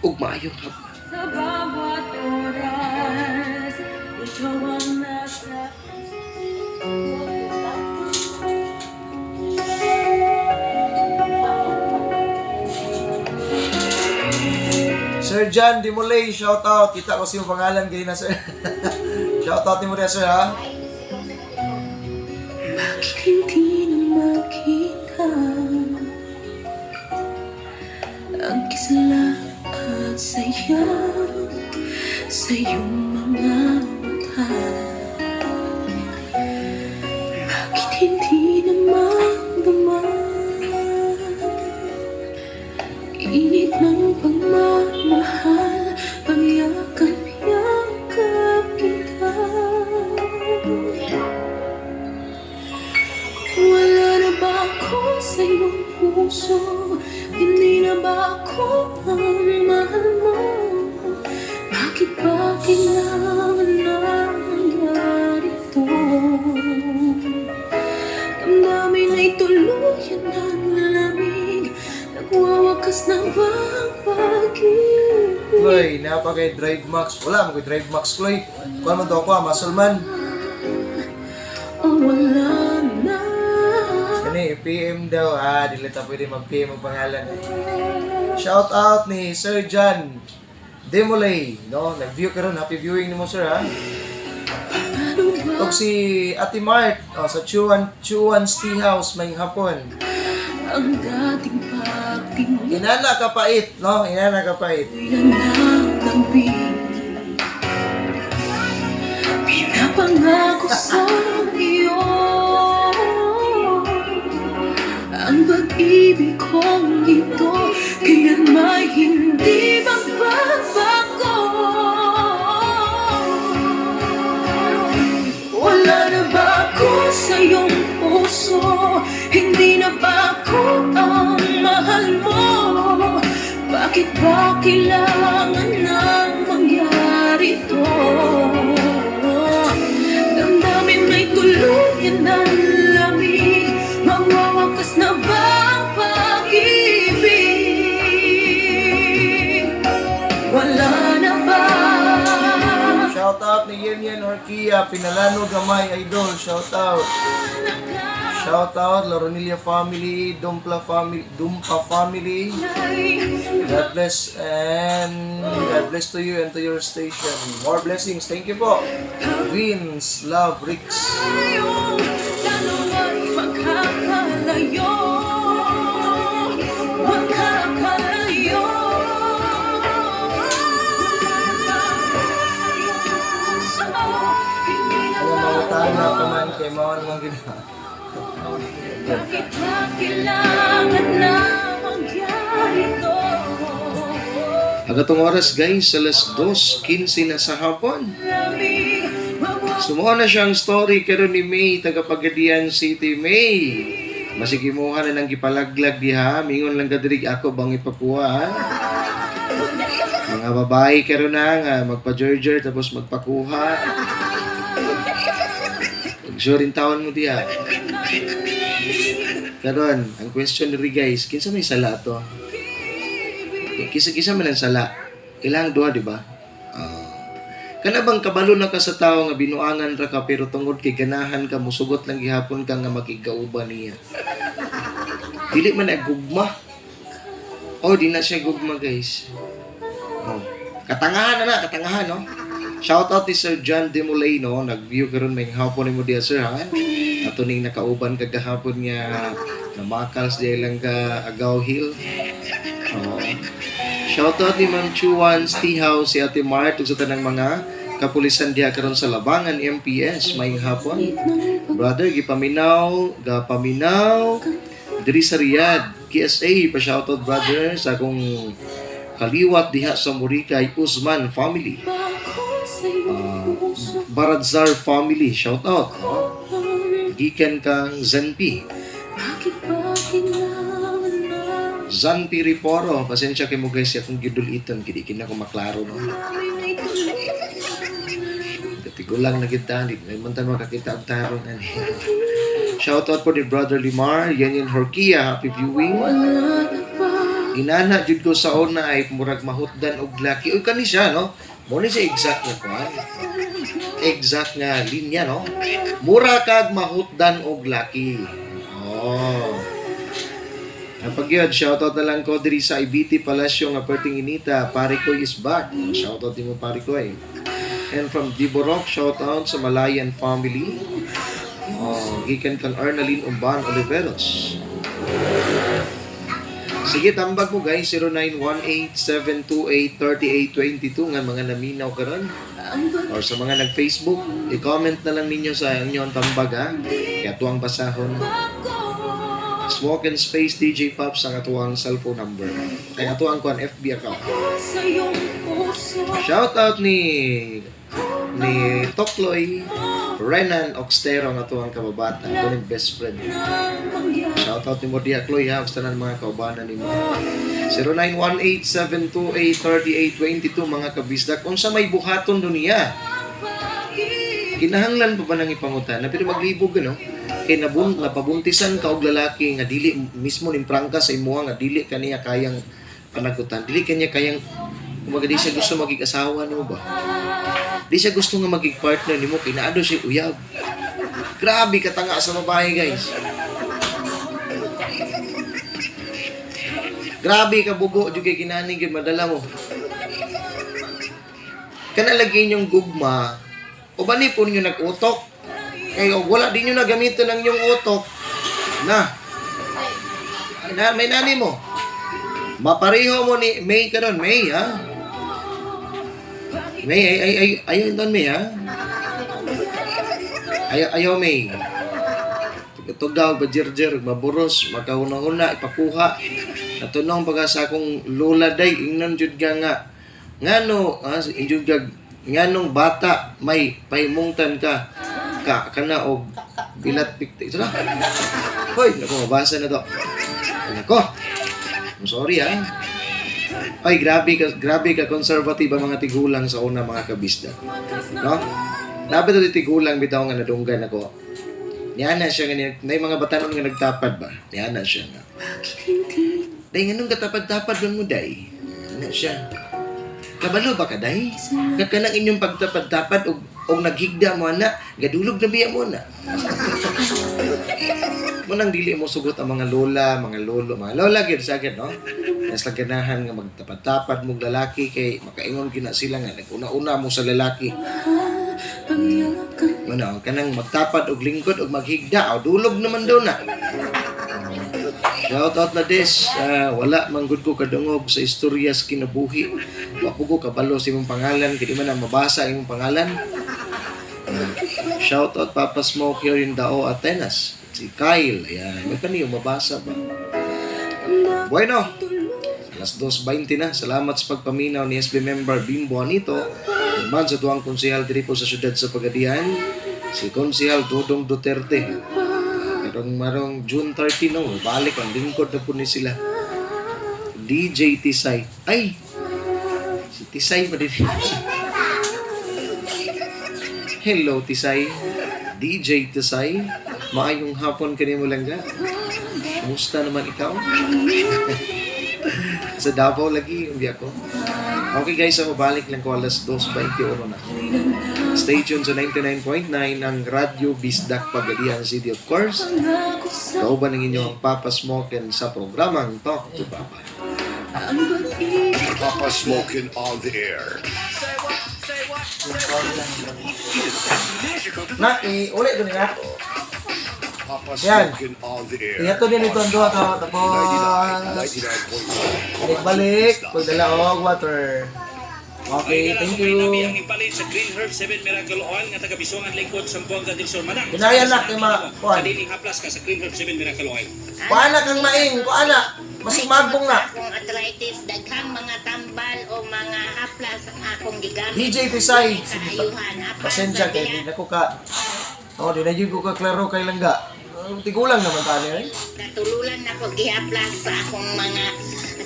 Huwag maayong hapon. Sa bawat oras, ikaw ang nasa Sir John Dimolay, shout out. Kita ko siyong pangalan kayo na, sir. Shout out ni mo rin, sir, ha? Bakit hindi na makita ang kisla at saya sa iyong mga mata? Bakit hindi na magdaman init ng pagmamahal, pagyakap-yakap kita? Wala na ba ako sa iyong puso? Hindi na ba ako ang mahal mo? Bakit ba kailangan nangyari ito? Damdamin ay tuluyan ng lamig, nagwawakas na ba ang pag-ibig? Chloe, napakay Drive Max. Wala, mag-Drive Max, Chloe. Kuha mo to ako, Muscleman. O wala na. Kani, PM daw. Dili ta pwede mag-PM ang pangalan. Shout out ni Sir John Demolay. No, nag-view ka ron. Happy viewing ni mo, sir, ha? Ito si Ate Mart sa Chuan's Tea House, may hapon. Ang dating pagtingin Inana kapait, no? Inana kapait. naglambi, pinapangako sa iyo ang pag-ibig kong ito, kailan may hindi magbabago. puso. Hindi na ba ako ang mahal mo? Bakit ba kailangan nang mangyari to? Damdamin may tuluyan ng lamig. Mawawakas na ba ang pag-ibig? Wala na ba? Shout out ni Yen Orkia, Pinalano Gamay Idol, shout out. Shout out Laronilla family, Dumpa family. God bless and God bless to you and to your station. More blessings. Thank you po. Vince, Love, Ricks. Dalawa'y magkakalayo. Magkakalayo. Ano mga tana pa man kay Mawan mong gina. Bakit ba kailangan na mangyari to? Agatong oras guys, alas 2:15 na sa hapon. Sumuha na siyang story karon ni May, taga Pagadian City. May, masigimuha na nang gipalaglag diha, mingon lang kadiri ako bang ipakuha ha? Mga babae karon na nga magpa-jerjer tapos magpakuha. Sure in taon mo diha. Karon, ang question diri guys, kinsa may sala to? Kisa man ang sala. Kailangan duha, di ba? Kana bang kabalo na ka sa tao nga binuangan ra ka pero tungod kay ganahan ka musugot lang gihapon ka nga makigauban niya. Dili man ay gugma. Oh, di na siya gugma, guys. Oh. Katangahan na, katangahan, no? Shout out ni Sir John Demolay, no? Nag-view karon may hapon ni mo diya, sir, ha? Ato ning nakauban kagahapon nga namakals diya lang ka Agaw Hill. Oh. Shout out ni Ma'am Chuan Stihaw, si Ate Mart, ug sa tanang mga kapulisan diha karon sa Labangan MPS mayong hapon. Brother, gipaminaw, gapaminaw diri sa Riyadh, KSA, pa shout out brother sa akong kaliwat diha sa Murikay Usman family. Baradzar family, shout out. Gikan kang Zanpi. Zanpi Riporo, pasensya kay mo guys, akong gidulitan, kidi na ko maklaro, no? Tigulang na kita, di may mantan makakita ang taron. Shout out po ni Brother Limar, Yan Horkia, happy viewing. Inana, jud ko sa una ay murag mahutdan og laki. Uy, kani siya, no? Muna siya exact nga kuhan. Exact nga linya, no? Mura kag mahutdan og laki. Oh. Ang pagyod, shoutout na lang ko diri sa IBT Palasyo nga perting inita. Pare ko is back. Shoutout din mo pare ko eh. And from Diborok, shoutout sa Malayan family. Oh, gikan kang Arnalyn Umban Oliveros. Sige, tambag mo guys, 0918-728-3822 nga mga naminaw karon. Or sa mga nag-Facebook, i-comment na lang ninyo sa inyong tambag ha. Kaya tuwang basahon. Smoke and Space DJ Pops ang atuang cellphone number. Ay atuang kuan FB account. Shout out ni Tokloy Renan Oxtero ang atuang kababata, ito yung best friend. Shout out ni Mordia Chloe ha, gusto na mga kaubanan ni mo. 0918-728-3822 mga kabisdak. Kung sa may buhaton doon niya, kinahanglan pa ba nang ipangutan? Na pero maglibog ano? Kay napabuntisan ka og lalaki nga dili mismo ning prangka sa imuha nga dili kaniya kayang panagutan. Dili kaniya kayang kumaga di siya gusto maging asawa nimo ba? Di siya gusto nga maging partner nimo kay naado siya uyab. Grabe katanga sa babae, guys. Grabe ka bugo jud kay kinani gyud madala mo. Kana lagi inyong gugma o bani po ninyo nag-utok. Kaya wala din nyo na gamitin ang yung utok na may nani mo. Mapareho mo ni May karon, May ha. May ayaw doon May ha. Ayaw May. Tugaw bajirjer maburos makahuna-huna ipakuha. Natunong pagka sa akong lola day ingnon jud nga ngano nganong bata may pahimungtan ka kana og Bilat pikti. Ito na. Hoy, naku, mabasa na to. Nako. I'm sorry Ay, grabe ka conservative ang mga tigulang sa una mga kabisda. No? Dapat ito tigulang bitaw nga nadunggan ako. Niana siya nga, may mga batanon nga nagtapad ba? Niana siya nga. Day, nga nung katapad-tapad lang mo, day. Ano siya? Kabalo ba ka, day? Kakanang inyong pagtapad-tapad o naghigda mo, na, gadulog na biya mo, na. Munang dili mo sugot ang mga lola, mga lolo, mga lola, gid sa agad, no? Nas ganahan nga magtapad-tapad mong lalaki, kay makaingon gina sila nga, nag-una-una mo sa lalaki. Ano, kanang magtapad og lingkod og maghigda, o dulog naman daw na. Shout out na des, wala manggod ko kadungog sa istorya sa kinabuhi. Wapo ko kabalo sa imong pangalan, kaya di man ang mabasa imong pangalan. Shout out Papa Smoke here in Dao, Atenas. Si Kyle, ayan, may kaniyo mabasa ba? Bueno, alas 2:20 na. Salamat sa pagpaminaw ni SB member Bimbo Anito. Naman sa tuwang konsehal diri po sa syudad sa Pagadian, si Konsehal Dodong Duterte. Marong June 30 no, balik ang lingkod na po ni sila. DJ Tisay. Ay! Si Tisay pa din. Hello Tisay. DJ Tisay. Maayong hapon kanimo lang ga. Kumusta naman ikaw? Sa Davao lagi, hindi ako. Okay guys, so mabalik lang ko alas 2:21 na. Stay tuned sa 99.9 ng Radyo Bisdak Pagadian City of course. Kauban ng inyong Papa Smokin sa programang Talk to Papa. Papa Smokin on the air. Na, ulit ko nila. Papa Yan. Smokin on the air. Iyato din ito ang duha ka. Tapos, 99.9. balik. Pagdala og water. Okay, thank you. Ang ipalit sa Green Herb 7 Miracle Oil nga taga Bisogan lingkod sa Buanga del Sur Manang. Ginayan na kay mga kuan. Kadining haplas ka sa Green Herb 7 Miracle Oil. Kuana kang maing, kuana. Masig magbong na. Akong arthritis, daghang mga tambal o mga haplas ang akong gigamit. DJ Tisay. Kaayuhan, haplas Pasensya sa kay biya. di na ko ka. Oh, di na jud ko ka klaro kay langga. Tigulang naman tani Katululan na ko gihaplas sa akong mga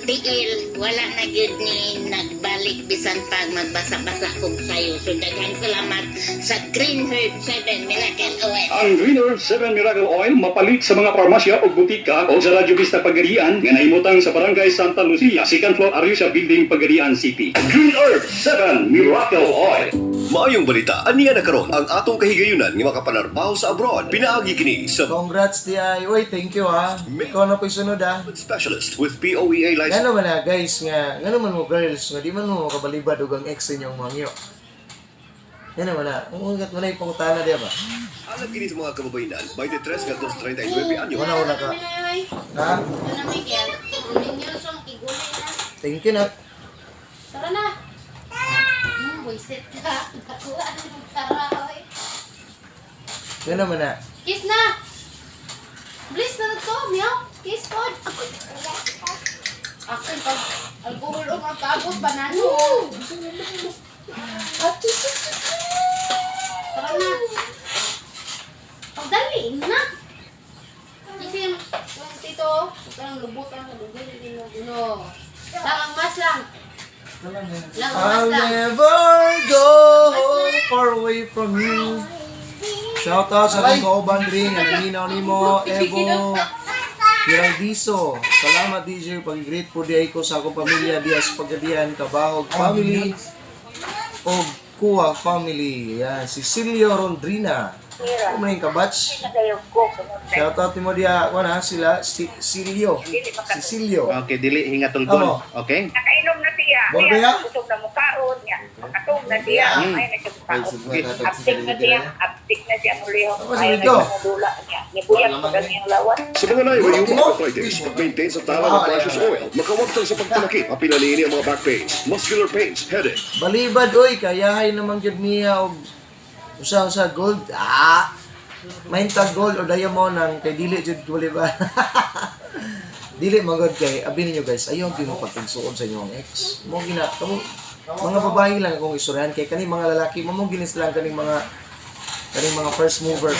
tiil. Wala na gyud ni nagbalik bisan pag magbasa-basa kog sayo. So daghang salamat sa Green Herb 7 Miracle Oil. Ang Green Herb 7 Miracle Oil mapalit sa mga parmasya o butika o sa Radyo Vista Pagadian nga nahimutang sa Barangay Santa Lucia, second floor Ariusha Building, Pagadian City. Green Herb 7 Miracle Oil. Maayong balita, aniya na karon ang atong kahigayunan nga makapanarbaho sa abroad. Pinaagi kini sa Congrats Tia. Uy, thank you ha. Ikaw na po sunod ha. specialist with POEA license. Ngano man na guys nga, ngano man mo girls, nga di man mo makabalibad og ang ex ninyong mangyo. Ngano man na, ungat mo na ipangutana diya ba? Alam kini sa mga kababayanan, 23 hanggang 39 anyo. Una ka. Ha? Thank you na. Tara na. Buisit ka. Nakuha ng karaoy. Ngano man na. Kiss na. Bliss na to, meow. Kiss pod. Akin pag alcohol o magkabot, banano. Tara na. Pagdali na. Kasi yung tito, parang lubutan sa lubutan din mo. No. Tangang mas lang. Lang I'll mas lang. never go far away from you. Shout out sa akong kauban rin, ang ninaw ni mo, Evo Piraldiso. Salamat DJ, pag-greet po di ko sa akong pamilya Diaz Pagadian, Kabahog family, o Kuha family. Yan, si Silio Rondrina. Ano na yung kabatch? Shout out ni mo diya, wala sila, si Silio. Si Silio. Okay, dili hingatol Ano? Okay? Nakainom na siya. Boleh Niya, ya? kusog na mukhaon niya. Makatog na siya. Ay, nagkakaon. Aptik na siya. Aptik na siya muli. Apa sih Ay, itu? nagkamudula niya. Nibuyang ko lang yung lawan. Sa mga naiwayong arthritis, pag-maintain sa tama ng precious oil, makawagtang sa pagpanakit, mapinaliin ang mga back pains, muscular pains, headache. Balibad oy, kayahay naman gyud niya og usa-usa gold. Mainta gold or diamond ang kay dili jud balibad. Dili magod kay abi ninyo guys, ayaw gyud mo pagtagsuon sa inyong ex. Mo gina kamo mga babae lang akong istoryahan kay kani mga lalaki mo ginis lang kaning mga kaning mga first mover.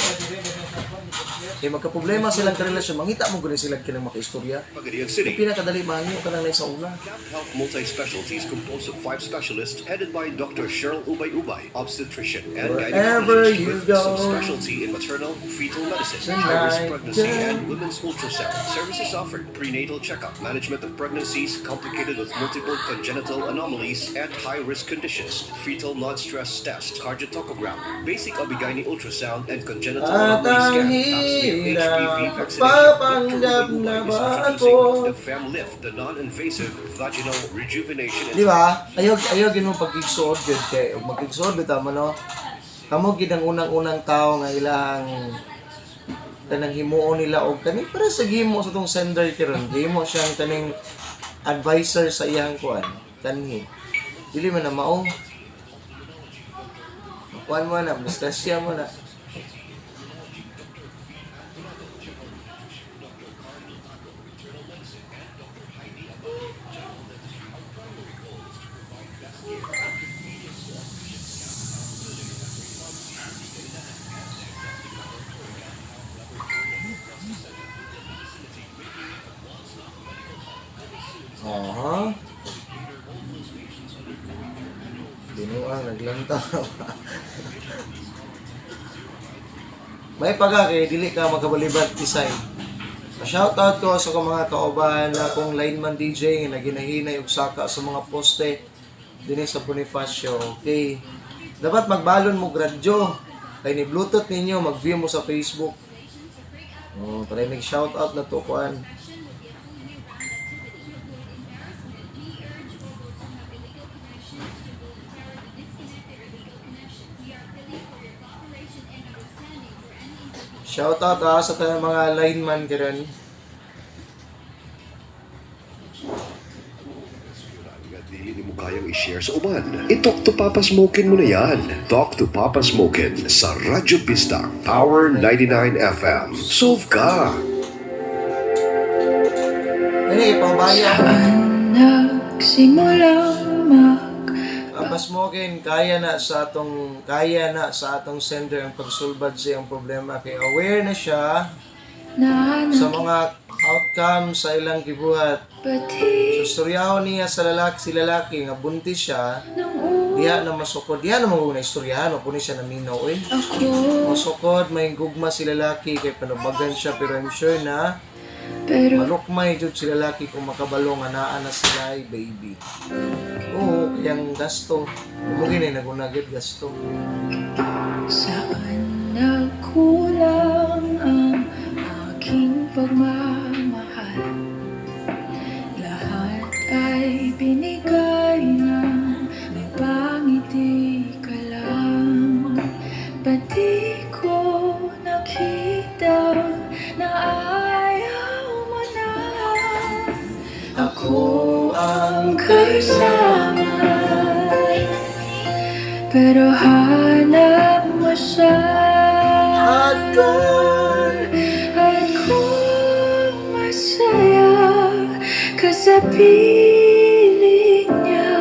Kaya magka-problema silang karelasyon, mangita mo gano'n silang kinang makaistorya. Pagadian Kung City. pinakadali, mahanyo ka lang na sa una. Camp Health Multi-Specialties composed of 5 specialists headed by Dr. Cheryl Ubay-Ubay, obstetrician and Wherever gynecologist you with go, subspecialty in maternal, fetal medicine, tonight, high-risk pregnancy, girl. and women's ultrasound. Services offered prenatal checkup, management of pregnancies complicated with multiple congenital anomalies and high-risk conditions, fetal non-stress test, cardiotocogram, basic Abigayni ultrasound, and congenital At anomaly ang scan, pap smear, HPV hirap, vaccination. papanggap Dr. na Ubay-Ubay is ba introducing ako? the FemLift, the non-invasive vaginal rejuvenation and Di ba? Ayaw gino pagkigsuod gyud kay ug magkigsuod bitaw mo no. Kamo gid ang unang-unang tao nga ilang kanang himuon nila og kani para sa gimo sa tong sender karon. Gimo siyang kaning advisor sa iyang kuan kanhi. Dili man na mao. Kuan mo na, diskusya mo na. Aha. Binuang naglantaw. May paga kay dili ka magkabalibad design. Pa-shoutout ko sa mga kauban na kong lineman DJ nga naginahinay og saka sa mga poste dinhi sa Bonifacio. Okay. Dapat magbalon mo gradyo. Kay ni Bluetooth ninyo, mag-view mo sa Facebook. Oh, para nag-shoutout na to kuan. Shoutout sa tanang mga lineman karon. Nga dili ni mo kayang i-share sa uban. I-Talk to Papa Smokin mo na yan. Talk to Papa Smokin sa Radyo Pista, Power 99 FM. Solve ka! Ay, pambaya. Nagsimulang Smokin, kaya na sa atong sender ang pagsulbad sa iyang problema kay aware na siya sa mga outcome sa ilang gibuhat. So storyahon niya sa si lalaki nga buntis siya, diha na masukod, diha na mga istoryahan, o kunin siya na minaw eh. Masukod, may gugma si lalaki kay panubagan siya, pero I'm sure na malukmay jud si lalaki kung makabalo nga naa na sila ay baby. Oo, kayang gasto. Mugin ay nagunagid gasto. Saan nagkulang ang aking pagmamahal? Lahat ay binigay ng may pangiti ka lang. Pati ko nakita na ayaw mo na. Ako ang kasama, pero hanap mo siya. At kung masaya ka sa piling niya,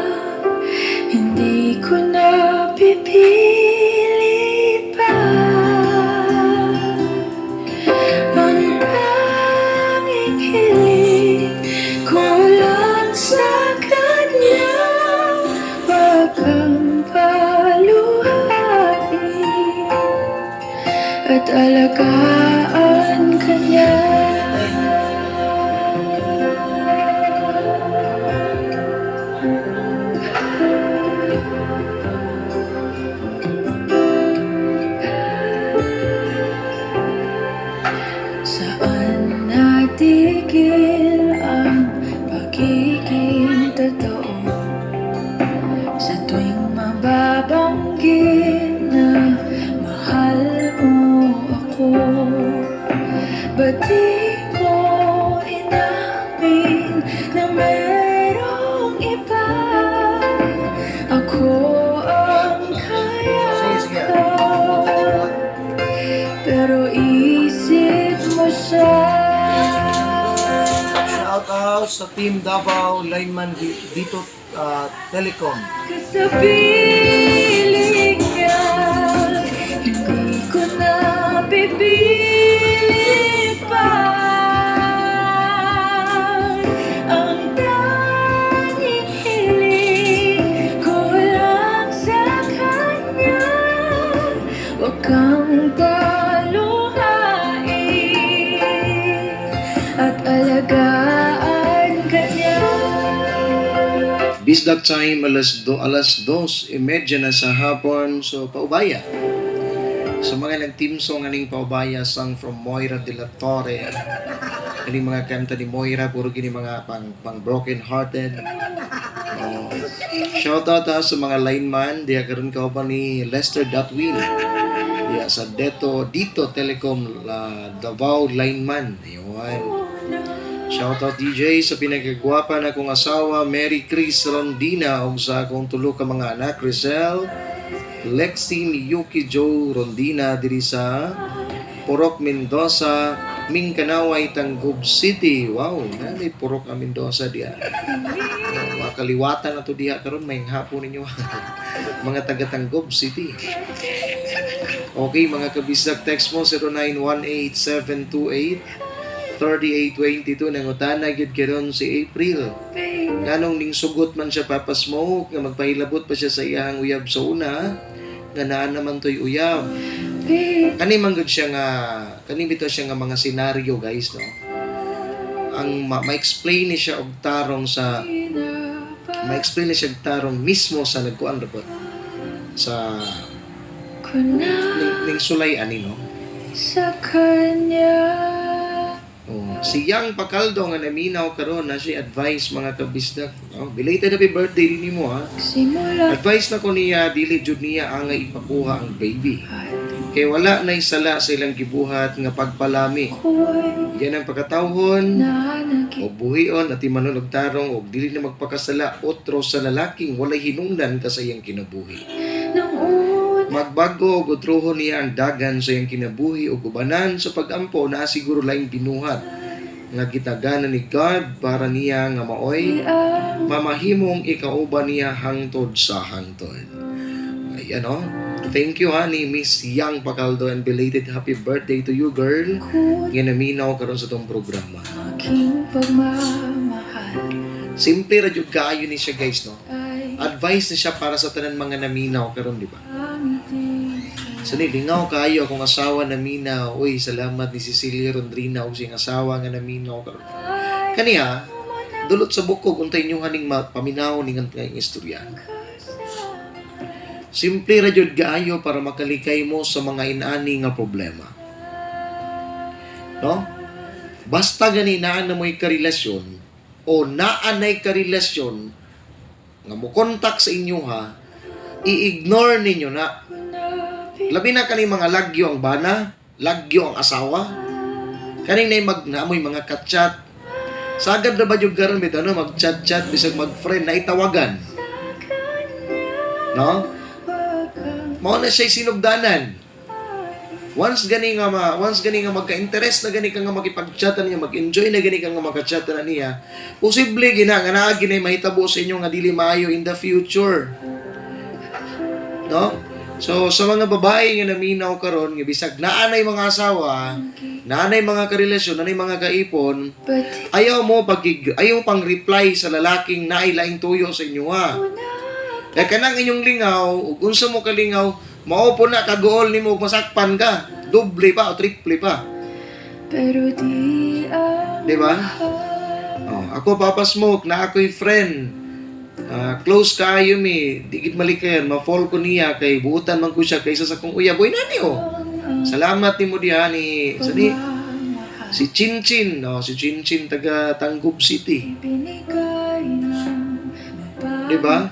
hindi ko na pipilit pa. Ang tanging hiling ko lang sa kanya, wag kang paluhain at alagaan ka niya. Saan natigil ang pagiging totoo? Sa tuwing mababanggit na mahal mo ako, ba't di mo inamin na merong iba? Ako ang kaya Sige. ko, pero isip mo siya. Shout out sa Team Davao Lineman dito Telecom. Sa piling niya, hindi kang paluhain at alagaan ka niya. Bisdak time, alas 2:30 na sa hapon. So, paubaya. So, mga nag-team song aning paubaya sang from Moira de la Torre. Aning mga kanta ni Moira, puro gini mga pang broken hearted. Shoutout sa mga lineman. Diya karon ka pa ni Lester Datwin. Diya sa Dito Telecom Davao lineman. Ayun. Shoutout DJ sa pinagagwapa na kong asawa, Mary Chris Rondina, o sa akong tulo ka mga anak, Rizal, Lexi Miyuki Joe Rondina, diri sa Purok Mendoza, Mincanaway, Tangub City. Wow, nanay Purok Mendoza diya. Makaliwatan na to diya karon may hapon ninyo. Mga taga Tangub City. Okay, mga kabisag, text mo 0918-728-3822 nangutana gyud karon si April. Nganong ning sugot man siya Papa Smoke nga magpahilabot pa siya sa iyang uyab sa una nga naa naman to'y uyab. Kani man gud siya nga bitaw siya nga mga senaryo guys no. Ang ma-explain ni siya og tarong sa ma-explain ni siya og tarong mismo sa nagkuan report sa ning sulay ani no. Sa kanya. Si Yang Pakaldo nga naminaw karon na siya advice mga kabisdak. Belated happy birthday din mo ha. Simula Advice na ko niya dili jud niya ang ipakuha ang baby. Kay wala nay sala sa ilang gibuhat nga pagpalami. ko'y Yan ang pagkatawhon nanagit o buhion at imanon og tarong og dili na magpakasala otro sa lalaking walay hinungdan ka sa iyang kinabuhi. ng una. Magbago og utrohon niya ang dagan sa iyang kinabuhi ug ubanan sa pagampo na siguro laing binuhat nga gitaganan ni God para niya nga maoy mamahimong ikauban niya hangtod sa hangtod. Ayan o. Thank you ha ni Miss Yang Pakaldo and belated happy birthday to you girl. Nga naminaw karon sa tong programa. Aking pagmamahal Simple ra jud kaayo ni siya guys no. ay Advice ni siya para sa tanan mga naminaw karon di ba? amitin. So lingaw kaayo akong asawa naminaw. Uy, salamat ni Cecilia Rondrina og siyang asawa nga naminaw karon. Kaniya dulot sa bukog untay inyo haning paminaw ning ang istorya. Simple ra jud kaayo para makalikay mo sa mga inani nga problema. No? Basta gani naa na mo'y karelasyon o naanay karelasyon nga mo kontak sa inyo ha, i-ignore ninyo na. Labi na kani mga lagyo ang bana, lagyo ang asawa. Kaning naamoy mga katchat. Sagad na ba yung garon bitaw no mag-chat-chat bisag mag-friend na itawagan. No? Mao na siya sinugdanan. Once gani nga magka-interest na gani ka nga makipag-chatan niya, mag-enjoy na gani ka nga maka-chatan na niya, posible gina nga naa ginay mahitabo sa inyo nga dili maayo in the future. No? So sa mga babae nga naminaw karon nga bisag naanay mga asawa, naanay mga karelasyon, naanay mga kaipon, But ayaw mo pang reply sa lalaking naay laing tuyo sa inyo ha. Kaya kanang inyong lingaw, ug unsa mo kalingaw, mao po na kagool nimo ug masakpan ka, doble pa o triple pa. pero di ang Di ba? Ako Papa Smoke na ako'y friend. Close kaayo mi, digit malikayan, ma-fall ko niya kay buutan man ko siya kaysa sa kong uyab. Boy nani oh. Salamat nimo diha ni si Chinchin, si Chinchin taga Tangub City. binigay ng Di ba?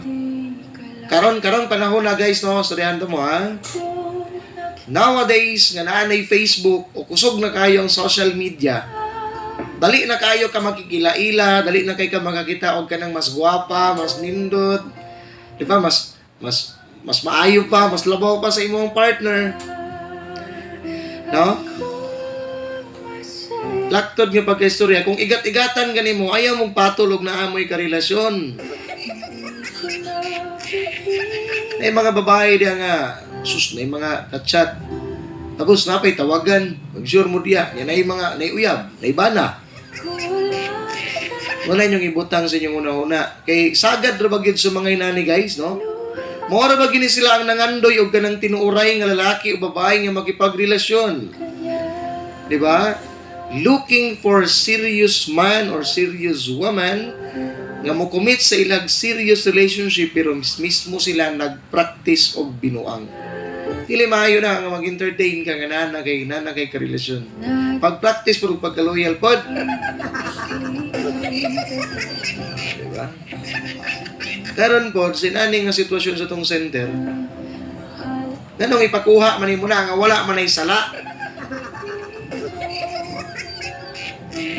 Karon panahon na guys no, sorryando mo ha. Nowadays nga naanay Facebook o kusog na kayo ang social media. Dali na kayo ka makikila-ila, dali na kayo ka makakita og kanang mas gwapa, mas nindot. Di ba? Mas maayo pa, mas labaw pa sa imong partner. No? Laktod nga pagkaistorya, kung igat-igatan gani mo, ayaw mong patulog na amoy karelasyon. May mga babae diya nga, may mga kachat. Tapos napay tawagan, mag-sure mo diya, yan ay mga naiuyab, naibana. Wala inyong ibutang sa inyong una-una. Kay sagad ra bagid sa mga inani guys, no? Mora ba gini sila ang nangandoy o ganang tinuuray nga lalaki o babae nga makipagrelasyon? Di ba? Looking for serious man or serious woman nga mo commit sa ilang serious relationship pero mismo sila nag-practice og binuang. Dili maayo na nga mag-entertain ka nga nana kay karelasyon. Pag-practice pero pagka-loyal pod. Diba? Karon po, sinani nga sitwasyon sa tong center, nanong ipakuha man mo na nga wala man ay sala.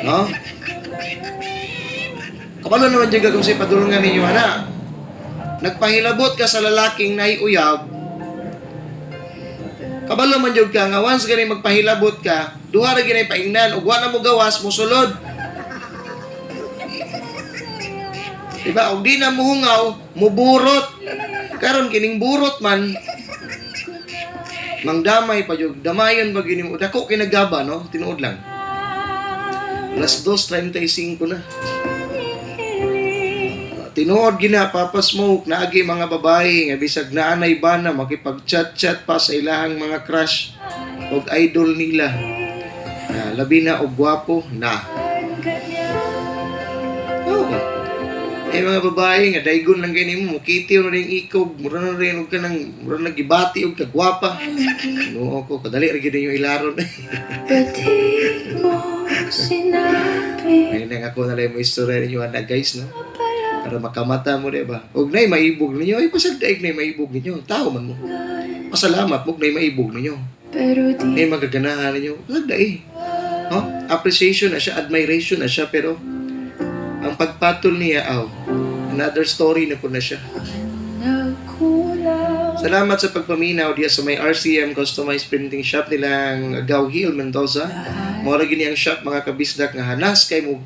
No? Kapalo naman dyan kung si padulungan ninyo, ana. Nagpahilabot ka sa lalaking naiuyab, kabalo man jud ka nga once gani magpahilabot ka, duha ra gani paingnan ug wa na mo gawas mo sulod. Diba? Og di na mo hungaw, muburot. Karon kining burot man mangdamay pa jud. Damayon ba gini mo? Dako kinagaba no, tinuod lang. Alas 2:35 na. Tinuod gina Papa Smoke na agi mga babae nga bisag naanay ba na makipag-chat-chat pa sa ilahang mga crush og idol nila. Labi na og gwapo na. Oh. Mga babae nga daygon lang kay nimo, mukitiw na ring ikog, mura na rin og kanang mura na gibati og kagwapa. No ko kadali ra gyud yung ilaron. Pati mo sinabi. Ayun nga ako na lang mo istorya ninyo ana guys no. Para makamata mo, diba? Huwag na'y maibog ninyo. Ay, pasagdaig na'y maibog ninyo. Tao man mo. Pasalamat, huwag na'y maibog ninyo. Pero di Na'y magaganahan ninyo. Pasagdaig. Oh, appreciation na siya, admiration na siya, pero ang pagpatol niya, another story na po na siya. nagkulang. Salamat sa pagpaminaw diya sa may RCM Customized Printing Shop nilang Agaw Hill, Mendoza. Mora gini ang shop mga kabisdak nga hanas kay mo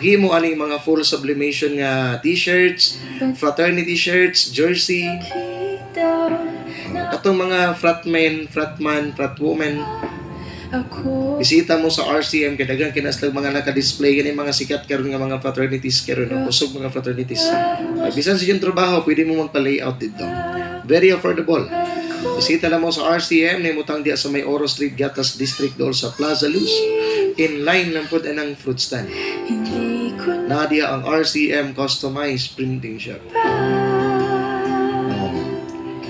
himo aning mga full sublimation nga t-shirts, fraternity shirts, jersey. Katong mga fratman, fratwoman. Ako Bisita mo sa RCM kay daghang kinaslang mga naka-display gani mga sikat karon nga mga fraternities karon, kusog mga fraternities. Bisan sa iyong trabaho, pwede mo magpa-layout dito. Very affordable. Bisita lang mo sa RCM, nimutang diya sa may Oro Street, Gatas District doon sa Plaza Luz. In line lang po ng fruit stand. hindi ko Nadia ang RCM Customized Printing Shop.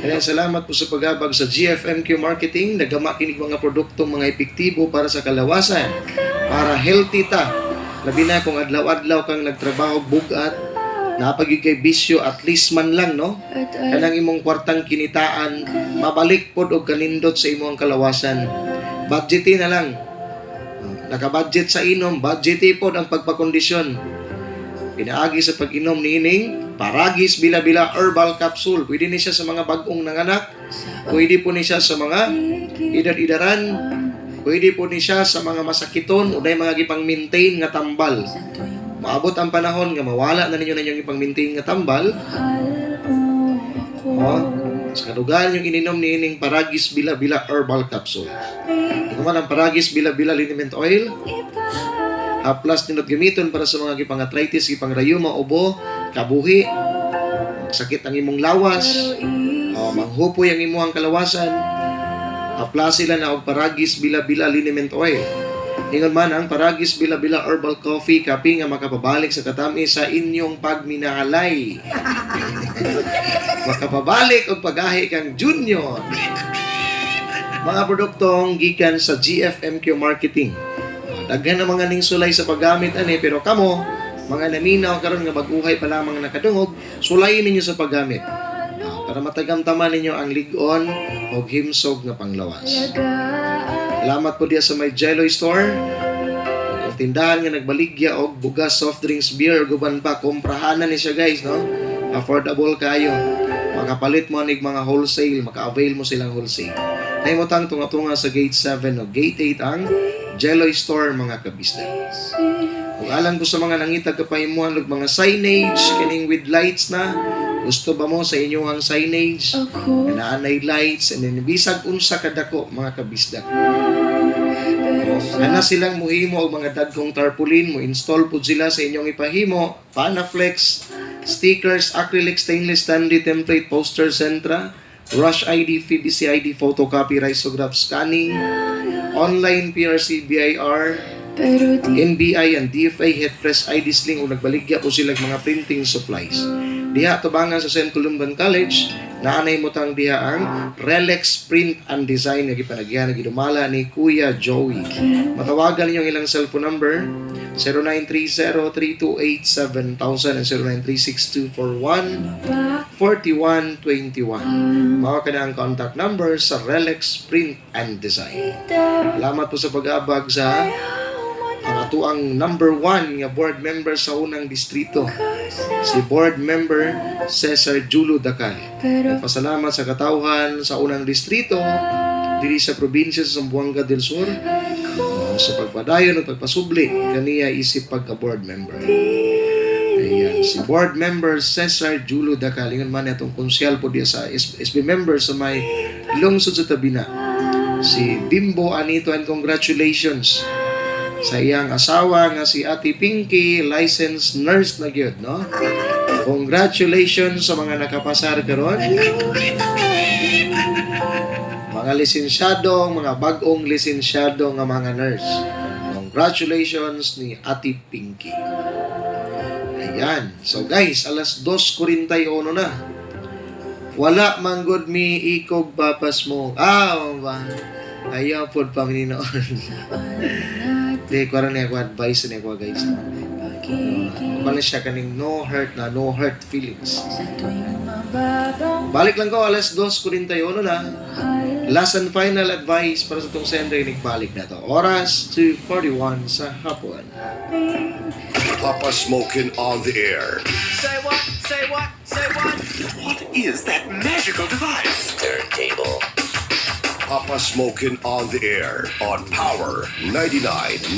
Kaya salamat po sa pag-abag sa GFMQ Marketing. Nagama kinig mga produktong mga epektibo para sa kalawasan. Para healthy ta. Labi na kung adlaw-adlaw kang nagtrabaho bugat, napagig kay bisyo at least man lang no. at Kanang imong kwartang kinitaan, mabalik pod og kanindot sa imong kalawasan. Budgetin na lang. Naka-budget sa inom, budgetin pod ang pagpakondisyon. Pinaagi sa pag-inom nining Paragis Bila-Bila Herbal Capsule. Pwede ni siya sa mga bagong nanganak. Pwede po ni siya sa mga edad-idaran. Pwede po ni siya sa mga masakiton o na mga gipang-maintain nga tambal. Maabot ang panahon nga mawala na ninyo na yung ipang-maintain nga tambal. Sa kadugan yung ininom nining Paragis Bila-Bila Herbal Capsule. Ito man ang Paragis Bila-Bila Liniment Oil. Plus ninot gamiton para sa mga gipang-arthritis, gipang-rayuma, ubo, kabuhi, sakit ang imong lawas, manghupoy ang imong kalawasan. Plus sila na og Paragis Bila-Bila Liniment Oil. Ingon man ang Paragis Bila-Bila Herbal Coffee, kape nga makapabalik sa katami sa inyong pagminahalay. Makapabalik og pagahi kang junior. Mga produktong gikan sa GFMQ Marketing. Daghan na mga ning sulay sa paggamit ani, pero kamo mga naminaw karon nga baguhay pa lamang nakadungog, sulayin ninyo sa paggamit. Para matagamtaman ninyo ang ligon o himsog nga panglawas. Salamat po diya sa may Jello Store. Ang tindahan nga nagbaligya og bugas, soft drinks, beer, guban pa, komprahanan ni siya guys, no? Affordable kayo. Makapalit mo anig mga wholesale, maka-avail mo silang wholesale. Naimutang tunga-tunga sa Gate 7 o Gate 8 ang Jello Store mga kabisda. Kung alam ko sa mga nangitag kapahimuan og mga signage kining with lights na, gusto ba mo sa inyong signage na naanay lights and then bisag unsa kadako mga kabisda. Ana silang muhimo og mga dagkong tarpaulin mo install pud sila sa inyong ipahimo, Panaflex, stickers, acrylic, stainless, standy, template, poster, Sentra, Rush ID, PVC ID, photocopy, risograph, scanning, online PRC, BIR, Pero di NBI and DFA, headpress, ID sling o nagbaligya po sila mga printing supplies. Diha tubangan sa St. Columban College, naanay mo tang diha ang Relex Print and Design nga gipanagyan nga gidumala ni Kuya Joey. Matawagan niyo ang ilang cellphone number 0930-328-7000 and 0936-241-4121. Mao ka na ang contact number sa Relex Print and Design. Salamat po sa pag-abag sa ang atuang number 1 nga board member sa unang distrito, si board member Cesar Julo Dakay. Nagpasalamat sa katawhan sa unang distrito diri sa probinsya sa Zamboanga del Sur sa pagpadayon at pagpasubli kaniya isip pagka-board member. Ayan, si board member Cesar Julo Dakay, lingon man itong konsyal po diya sa SB member sa may lungsod sa Tabina. Si Bimbo Anito, and congratulations sa iyang asawa nga si Ate Pinky, licensed nurse na gyud, no? Congratulations sa mga nakapasar karon. Mga lisensyadong, mga bagong lisensyado nga mga nurse. Congratulations ni Ate Pinky. Ayan. So guys, alas 2:41 na. Wala man good mi ikog papas mo. Ayaw po pa mininoon. Di ko rin ako advice na ako guys. Kumala siya kaning no hurt feelings. Balik lang ko alas 2:41 na. Last and final advice para sa itong sender balik na to. Oras 2:41 sa hapon. Papa Smokin' on the air. Say what? Say what? Say what? What is that magical device? Turntable. Papa Smokin' on the air on Power 99.9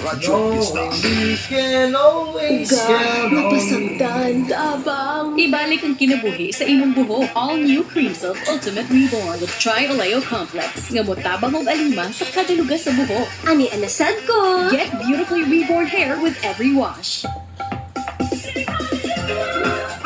Radyo Pista. We can always count on you. napasagdan dabang Ibalik ang kinabuhi sa imong buhok. All new Cream Silk Ultimate Reborn with Tri-Oleo Complex. Nga motabang og alima sa kada lugar sa buhok. Ani anasad ko. Get beautifully reborn hair with every wash.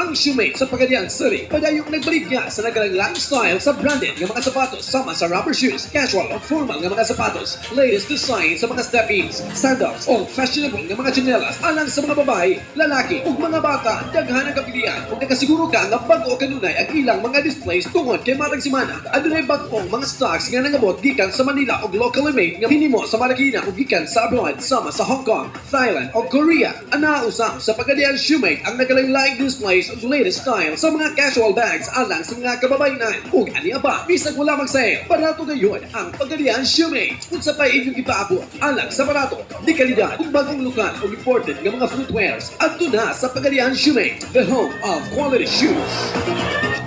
Ang Shoemate sa Pagadian City, padayong nagbalik nga sa nagalang lifestyle sa branded ng mga sapatos sama sa rubber shoes, casual o formal ng mga sapatos, latest design sa mga step-ins, sandals o fashionable ng mga tsinelas alang sa mga babae, lalaki o mga bata. Daghan ang kapilian kung nakasiguro ka nga bago kanunay ang ilang mga displays tungod kay matag simana. Adunay bagong mga stocks nga nangabot gikan sa Manila o locally made nga hinimo sa Marikina o gikan sa abroad sama sa Hong Kong, Thailand o Korea. Anausap sa Pagadian Shoemate ang nagalang live displays o latest style sa mga casual bags alang sa mga kababainan. Ug aniya pa, bisag wala mag-sale, barato gayon ang Pagadian Shoemate. Kung sa pay inyong ipaabot, alang sa barato, di kalidad, ug bagong lokal o imported nga mga footwears. At na sa Pagadian Shoemate, the home of quality shoes.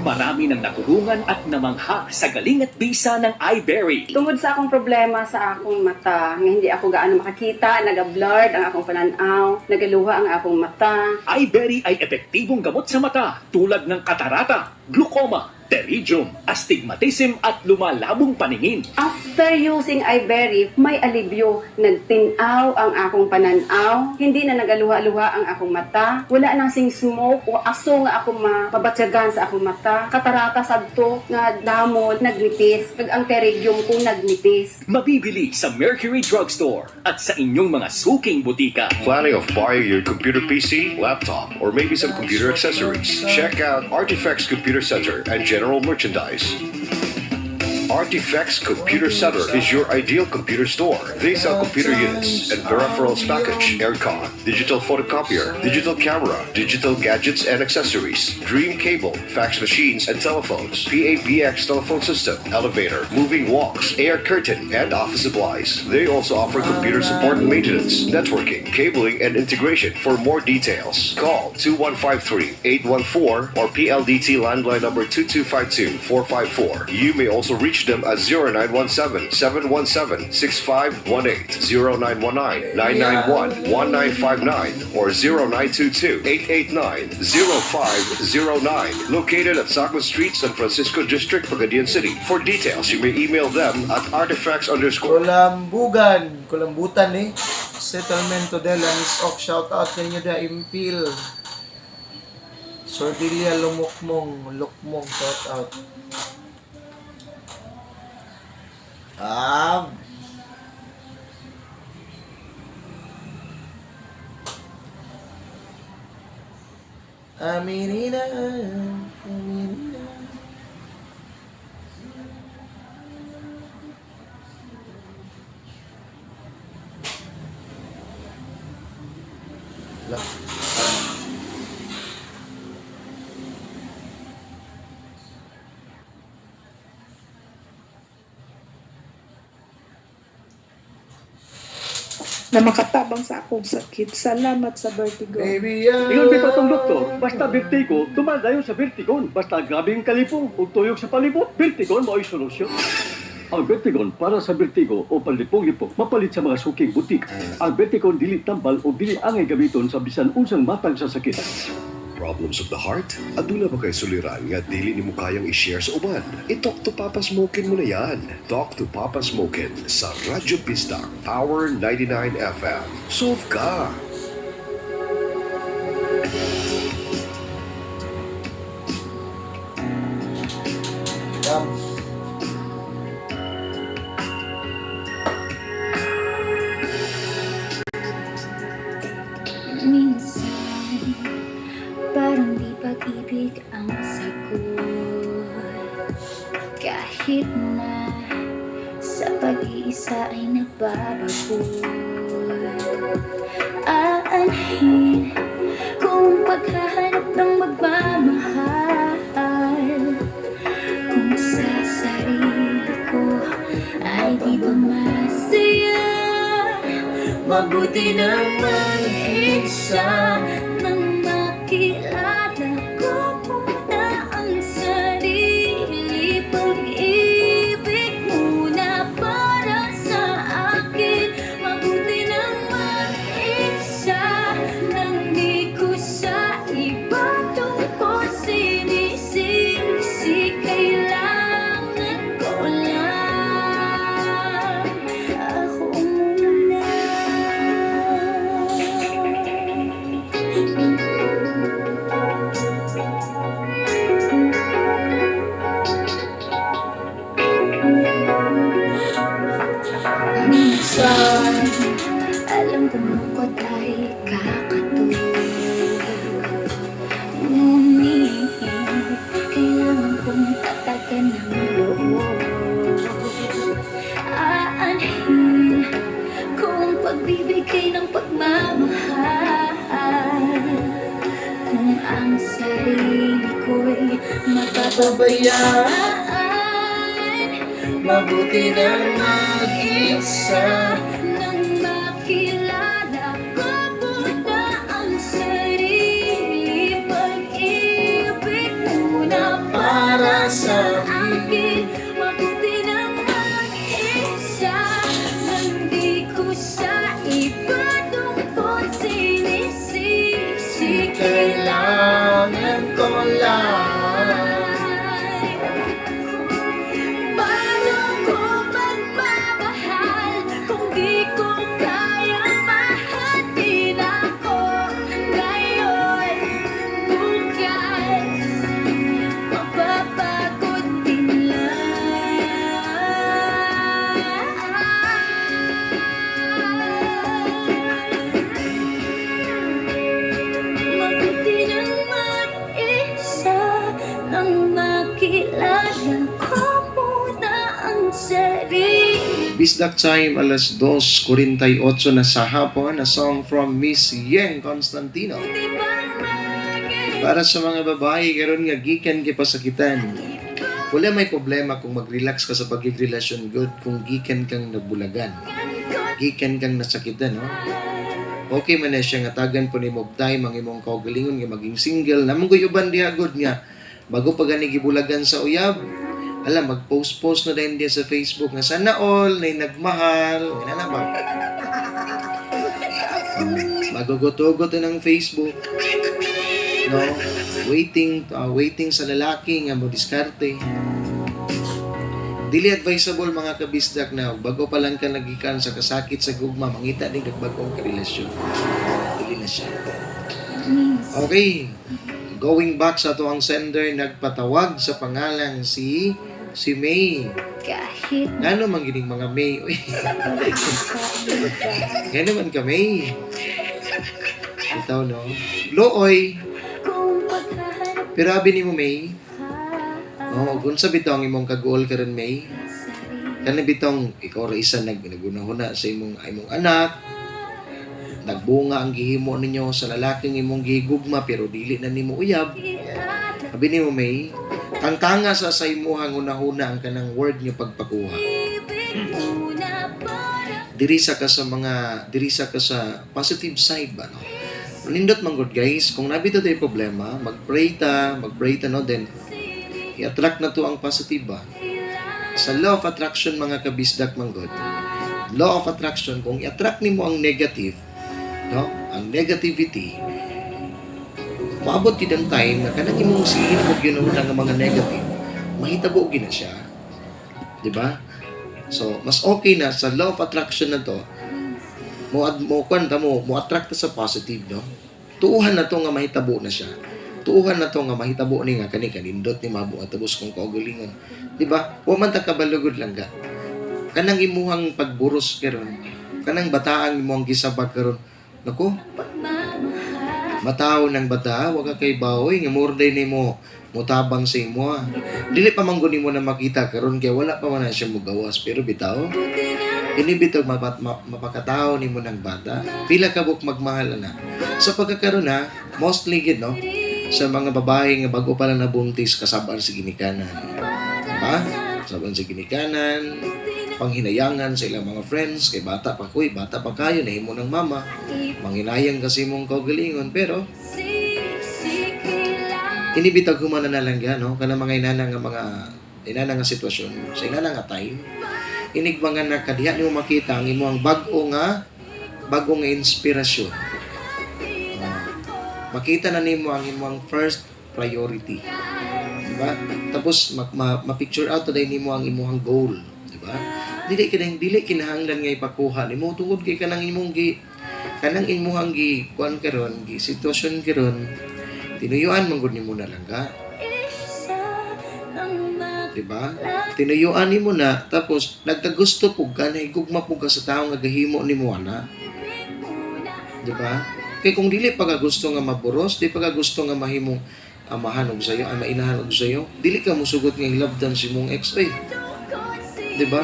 Marami nang nakulungan at namangha sa galing at bisa ng iBerry. Tungod sa akong problema sa akong mata, nga hindi ako gaano makakita, naga-blurred ang akong pananaw, nagaluha ang akong mata. iBerry ay epektibong gamot sa mata tulad ng katarata, glaucoma, pterygium, astigmatism at lumalabong paningin. After using iBerry, may alibyo. Nagtinaw ang akong pananaw, hindi na nagaluha-luha ang akong mata, wala nang sing smoke o aso nga akong mapabatyagan sa akong mata. Katarata sabto nga damon nagnipis, kag ang pterygium ko nagnipis. Mabibili sa Mercury Drugstore at sa inyong mga suking butika. Planning of buying your computer PC, laptop, or maybe some computer accessories? Check out Artifacts Computer Center and General Merchandise. Artifacts Computer Center is your ideal computer store. They sell computer units and peripherals package, aircon, digital photocopier, digital camera, digital gadgets and accessories, dream cable, fax machines and telephones, PABX telephone system, elevator, moving walks, air curtain, and office supplies. They also offer computer support and maintenance, networking, cabling, and integration. For more details, call 2153-814 or PLDT landline number 2252-454. You may also reach them at 0917-717-6518, 0919-991-1959, or 0922-889-0509. Located at Sacman Street, San Francisco District, Pagadian City. For details, you may email them at artifacts_. Kulambutan Settlemento de la Miss of shout out kanyo da Impil. Sordilia Lukmong, shout out. Aminina, Aminina. Na makatabang sa akong sakit. Salamat sa vertigo. Baby, Ingon bitaw tong doktor, basta vertigo, tumadayon sa vertigon. Basta grabing kalipong ug tuyok sa palibot, vertigon mao'y solusyon. Ang vertigon para sa vertigo o palipong-lipong mapalit sa mga suking butik. Ang vertigon dili tambal o dili angay gamiton sa bisan unsang matang sa sakit. Problems of the heart? Aduna ba kay suliran nga dili nimo kayang i-share sa uban? I-talk to Papa Smokin mo na yan. Talk to Papa Smokin sa Radyo Pista, Power 99 FM. Solve ka! Minsan, parang di pag-ibig ang sagot. Kahit na sa pag-iisa ay nagbabago. Aanhin kung paghahanap ng magmamahal. Kung sa sarili ko ay di ba masaya. Mabuti naman isa nang makilala ko muna ang sarili. Pag-ibig muna para sa akin. Mabuti naman isa nang di ko sa iba tungkol sinisisi. Kailangan ko lang ako muna. Minsan, alam ko lungkot ay kakatulog. Ngunit, kailangan kong tatagan ng loob. Aanhin kung pagbibigay ng pagmamahal. Kung ang sarili ko'y mapapabayaan. Mabuti na mag-isa nang makilala ko muna ang sarili. Pag-ibig muna para sa akin. Mabuti na mag-isa nang di ko sa iba tungkol sinisisi. Kailangan ko lang. Paano ko magmamahal kung di ko kayang mahalin ako ngayon? Bukas, mapapagod din lang. Mabuti naman isa nang makilala ko muna ang sarili. Bisdak time, alas 2:48 na sa hapon, na song from Miss Yeng Constantino. Para sa mga babae, karon nga gikan kay pasakitan. Wala may problema kung mag-relax ka sa pagigrelasyon good kung gikan kang nabulagan. Gikan kang nasakitan, no? Okay man na siya nga tagan po ni Mobtay, mga imong kaugalingon nga maging single. Namang guyuban diha good nga. Bago pa gani gibulagan sa uyab, alam, mag-post-post na din diya sa Facebook nga sana all na nagmahal. Yan na ba? Magugot-ugot ng Facebook. No? Waiting sa lalaki nga mo diskarte. Dili advisable mga kabisdak na bago pa lang ka nagikan sa kasakit sa gugma, mangita din nagbagong karelasyon. Dili na siya. Okay. Going back sa to ang sender, nagpatawag sa pangalang si May. Kahit Ano man gining mga May? Uy. Yan naman ka, May. Ito, no? Looy. kung paghahanap Pero abi ni mo, May. Oo, kung sa bitong imong kag-goal ka rin, May. Kana bitong, ikaw ra isa nagunahuna sa imong anak. Nagbunga ang gihimo ninyo sa lalaking imong gihigugma pero dili na nimo uyab. Abi ni mo, May. Ang tanga sa imuhang unahuna ang kanang word niyo pagpakuha. Diri sa ka sa positive side ba, no? Nindot man good, guys, kung nabito tayo problema, mag-pray ta no, then i-attract na to ang positive ba. Sa law of attraction, mga kabisdak man good, law of attraction, kung i-attract nimo ang negative, no, ang negativity, maabot gid ang time na kanang imong sihin og ginuhuna nga mga negative, mahitabo gid na siya. Di ba? So, mas okay na sa law of attraction na to, mo attract ta sa positive, no? Tuuhan na to nga mahitabo na siya. Tuuhan na to nga mahitabo ni nga kanindot ni mabo at tabos kong kaugalingon. Di ba? Wa man ta kabalugod lang ga. Kanang imuhang pagburos karon, kanang bataang imong gisabag karon. Nako, mataw ng bata, wag ka kay bawoy, nga morday nimo mutabang sa imo. Dili pa man guni mo na makita karon kay wala pa man na siya mugawas, pero bitaw ini bitaw mapakatao nimo ng bata. Pila ka buk magmahal na. Sa pagkakaroon na, mostly gid, no, sa mga babae nga bago pa lang nabuntis kasaban sa ginikanan. Diba? Kasaban sa ginikanan, panghinayangan sa ilang mga friends, kay bata pa kayo, nahimo ng mama, manghinayang kasi mong kaugalingon, pero inibitag humana na lang yan, no? Kana mga inana nga sitwasyon, sa inana nga time, inig mga nakadiha nimo makita ang imo ang bago nga inspirasyon. Makita na nimo ang imong first priority. Diba? Tapos ma-picture out today nimo ang imong goal, diba? Dili kinahanglan nga ipakuha nimo tungod kay kanang imong kuan karon, sitwasyon karon, tinuyuan man gud nimo na lang ka. Diba? Tinuyuan nimo na, tapos nagkagusto pug ka na higugma pug ka sa tawo nga gahimo nimo ana. Diba? Kay kung dili pa ka gusto nga maburos, di pa ka gusto nga mahimong amahan og sayo, ay mainahan og sayo, dili ka musugot nga hilabdan si mong ex, ay. Diba?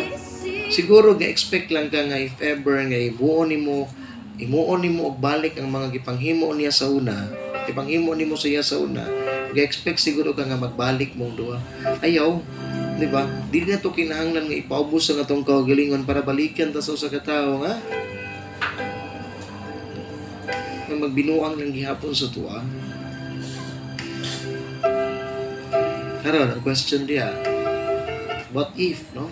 Siguro ga-expect lang ka nga if ever nga imuon nimo og balik ang mga gipanghimo niya sa una, ipanghimo nimo sa iya sa una, ga-expect siguro ka nga magbalik mong duha. Ayaw, di ba? Dili na to kinahanglan nga ipaubos sa atong kaugalingon para balikan ta sa usa ka tawo nga magbinuang lang gihapon sa tuwa. Karon ang question dia, what if, no?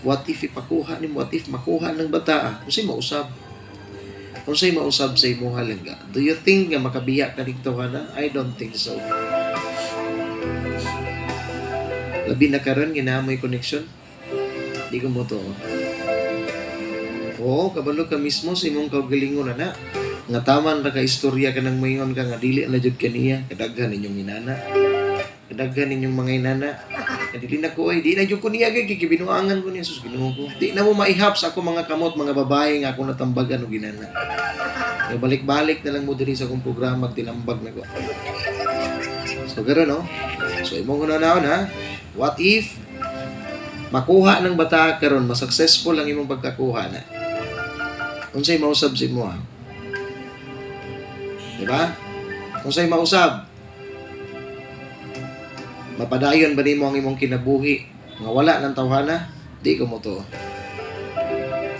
What if ipakuha ni what if makuha ng bata? Unsay mausab? Unsay mausab sa imong halangga? Do you think nga makabiya ka dito na? I don't think so. Labi na karon ginamoy connection. Di ko mo to. Oo, kabalo ka mismo sa imong kaugalingon na. Nga taman ra ka istorya ka nang mayon ka nga dili na jud kaniya, kadaghan ninyong inana. Kadaghan ninyong mga inana. Dili na ko ay di na jud ko niya kay gibinuangan ko niya sus Ginoo ko. Di na mo maihap sa ako mga kamot mga babae nga ako natambagan og inana. Nga balik-balik na lang mo diri sa akong programa tinambag na ko. So garo no. So imong hunahon ha. What if makuha ng bata karon, ma-successful ang imong pagkakuha na? Unsay mausab si mo ha? Diba? Kung sa'yo mausab, mapadayon ba nimo ang imong kinabuhi nga wala ng tawhana? Di ko mo to.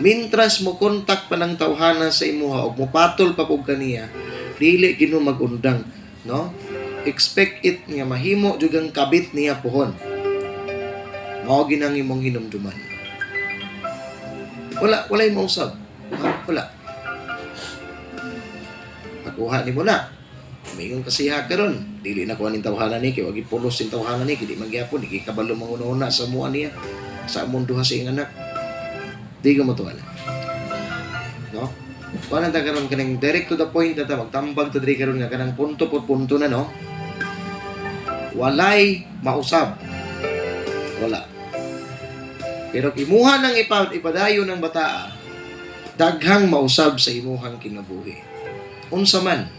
Mintras mo kontak pa ng tawhana sa imuha o mupatol pa pug kaniya, dili gino magundang, no? Expect it nga mahimo jud ang kabit niya pohon. Mao ginang imong hinumduman. Walay mausab. Wala. Kuha ni mo na. Mayong kasiha karon, dili na kuha ning tawhana ni kay wag ipulos ning tawhana ni kay di man gyapon di kabalo mangununa sa mua niya sa among duha sa iyang anak. Di ko mo to ana. No? Kuha ta karon kaning direct to the point na ta magtambag to diri karon nga kanang punto por punto na, no? walay mausab. Wala. Pero imuha ng ipadayo ng bataa, daghang mausab sa imuhang kinabuhi. Unsa man.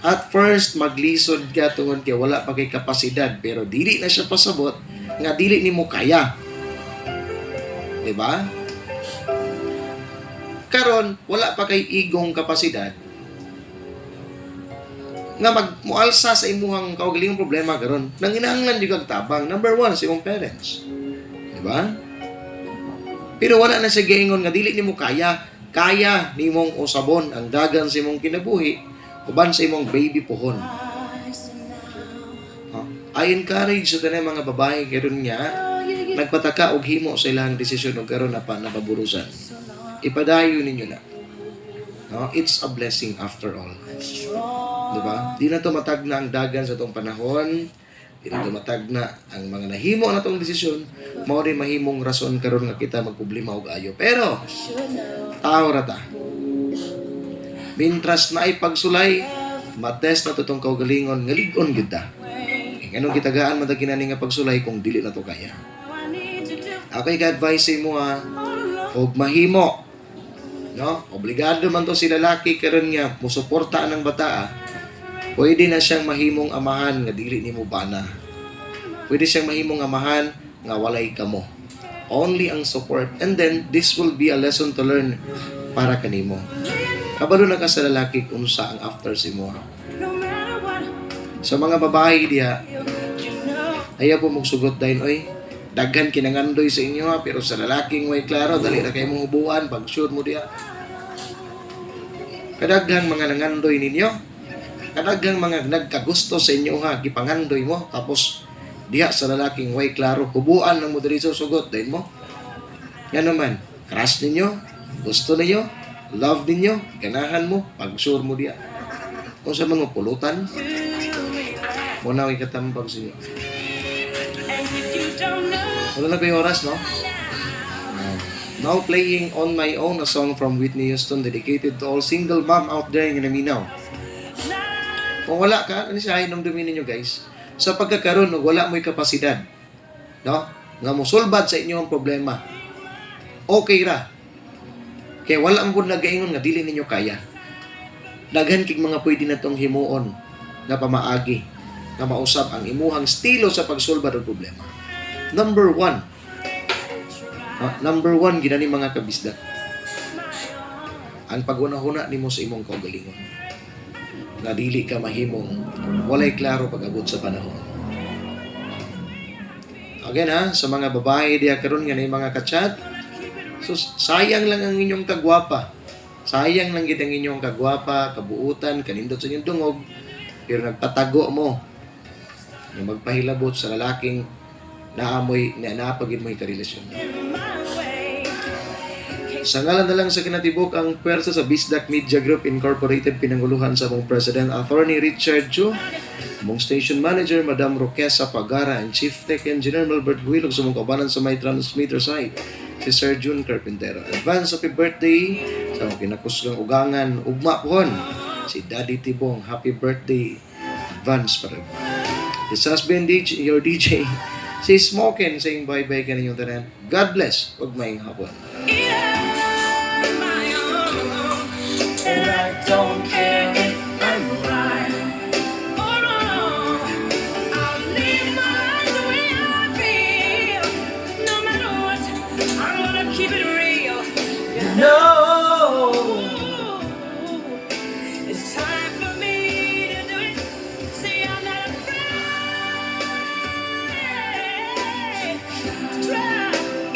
At first, maglisod ka tungod kay wala pa kay kapasidad, pero dili na siya pasabot, nga dili nimo kaya. Diba? Karon, wala pa kay igong kapasidad, nga mualsa sa imuhang kaugalingong problema karon, nanginahanglan jud kag tabang. Number 1, sa imong parents. Diba? Pero wala na siya giingon nga dili nimo kaya nimong usabon ang dagan sa imong kinabuhi uban sa imong baby pohon. I encourage sa tanang mga babae karon nga nagpataka og himo sa ilang desisyon og karon na pa napaburusan. Ipadayo ninyo na. It's a blessing after all. Diba? Di na to matagna ang dagan sa tong panahon. Di na to matagna ang mga nahimo na tong desisyon. Mao rin mahimong rason karon nga kita magproblema og ayo. Pero tao ra ta. Mintras na ay pagsulay, matest na to tong kaugalingon nga lig-on gyud ta. Nganong gitagaan man ta kinani nga pagsulay kung dili na to kaya. Okay, ka-advise sa imo og mahimo. No? Obligado man to si lalaki karon nga musuporta ang bataa. Pwede na siyang mahimong amahan nga dili nimo bana. Pwede siyang mahimong amahan nga walay kamo. Only ang support. And then this will be a lesson to learn para kanimo. Kabalo na ka sa lalaki kung sa ang after si mo. Sa mga babae diya, ayaw po magsugot dahil, oy, daghan kinangandoy sa inyo ha, pero sa lalaking way klaro, dali na kayo mong ubuan, pag sure mo diya. Kadaghang mga nangandoy ninyo, kadaghang mga nagkagusto sa inyo ha, gipangandoy mo, tapos diya sa lalaking way klaro, hubuan ng mo dali sa sugot dahil mo. Yan naman, crush ninyo, gusto ninyo, love ninyo, ganahan mo, pag sure mo diya. Kung sa mga pulutan, muna may katambag sa inyo. Wala na ba yung oras, no? Now playing On My Own, a song from Whitney Houston dedicated to all single mom out there in Minaw. Kung wala ka, ano siya, hinumdumin ninyo guys, sa pagkakaroon, wala mo'y kapasidad, no? Nga mo sulbad sa inyo ang problema. Okay ra. Kaya wala ang good nagaingon nga dili ninyo kaya. Daghan kig mga pwede na tong himuon na pamaagi na mausap ang imuhang estilo sa pagsulbad og problema. Number 1, ginani mga kabisdak. Ang pag-una-huna nimo sa imong kaugalingon. Nga dili ka mahimong walay klaro pag-abot sa panahon. Again sa mga babae diya karon nga mga kachat, so, sayang lang ang inyong kagwapa. Sayang lang gid ang inyong kagwapa, kabuutan, kanindot sa inyong dungog, pero nagpatago mo na magpahilabot sa lalaking naapagid mo yung karelasyon. Sa ngalan na lang sa kinatibok ang pwersa sa Bisdak Media Group Incorporated, pinanguluhan sa mong President Attorney Richard Chu, mong Station Manager Madam Roquesa Pagara, and Chief Tech Engineer Melbert Huilog sa mong kabanan sa may transmitter site, si Sir June Carpintero. Advance happy birthday sa mga kinakusgang ugangan, ugma pohon, si Daddy Tibong. Happy birthday, advance pa rin. This has been your DJ, si Smokin, saying bye-bye ka ninyong tanan. God bless. Huwag maying hapon. And I don't care if I'm right. No, it's time for me to do it. See, I'm not afraid to try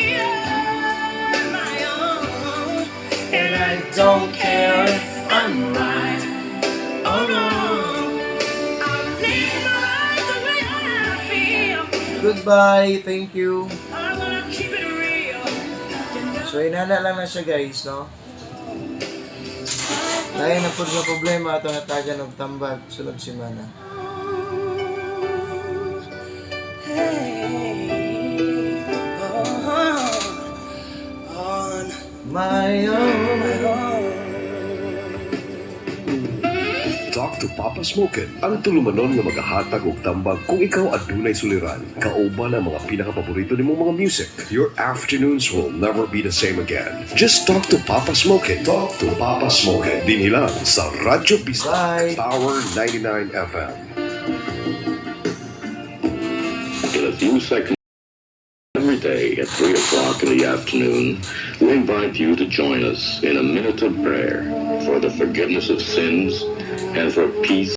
it on my own. And I don't care if I'm right or wrong. I'll live my life the way I feel. Goodbye, thank you. I wanna keep it real. So, inana lang na siya guys, no? Dahil na po sa problema ito natagan ng tambag sunod simana. On my own. Talk to Papa Smokin, ang tulumanon nga magahatag og tambag kung ikaw adunay suliran. Kauban ang mga pinakapaborito nimong mga music. Your afternoons will never be the same again. Just talk to Papa Smokin. Talk to Papa Smokin. Din lang sa Radyo Pista, Power 99 FM. In a few seconds, every day at 3 o'clock in the afternoon, we invite you to join us in a minute of prayer for the forgiveness of sins and for peace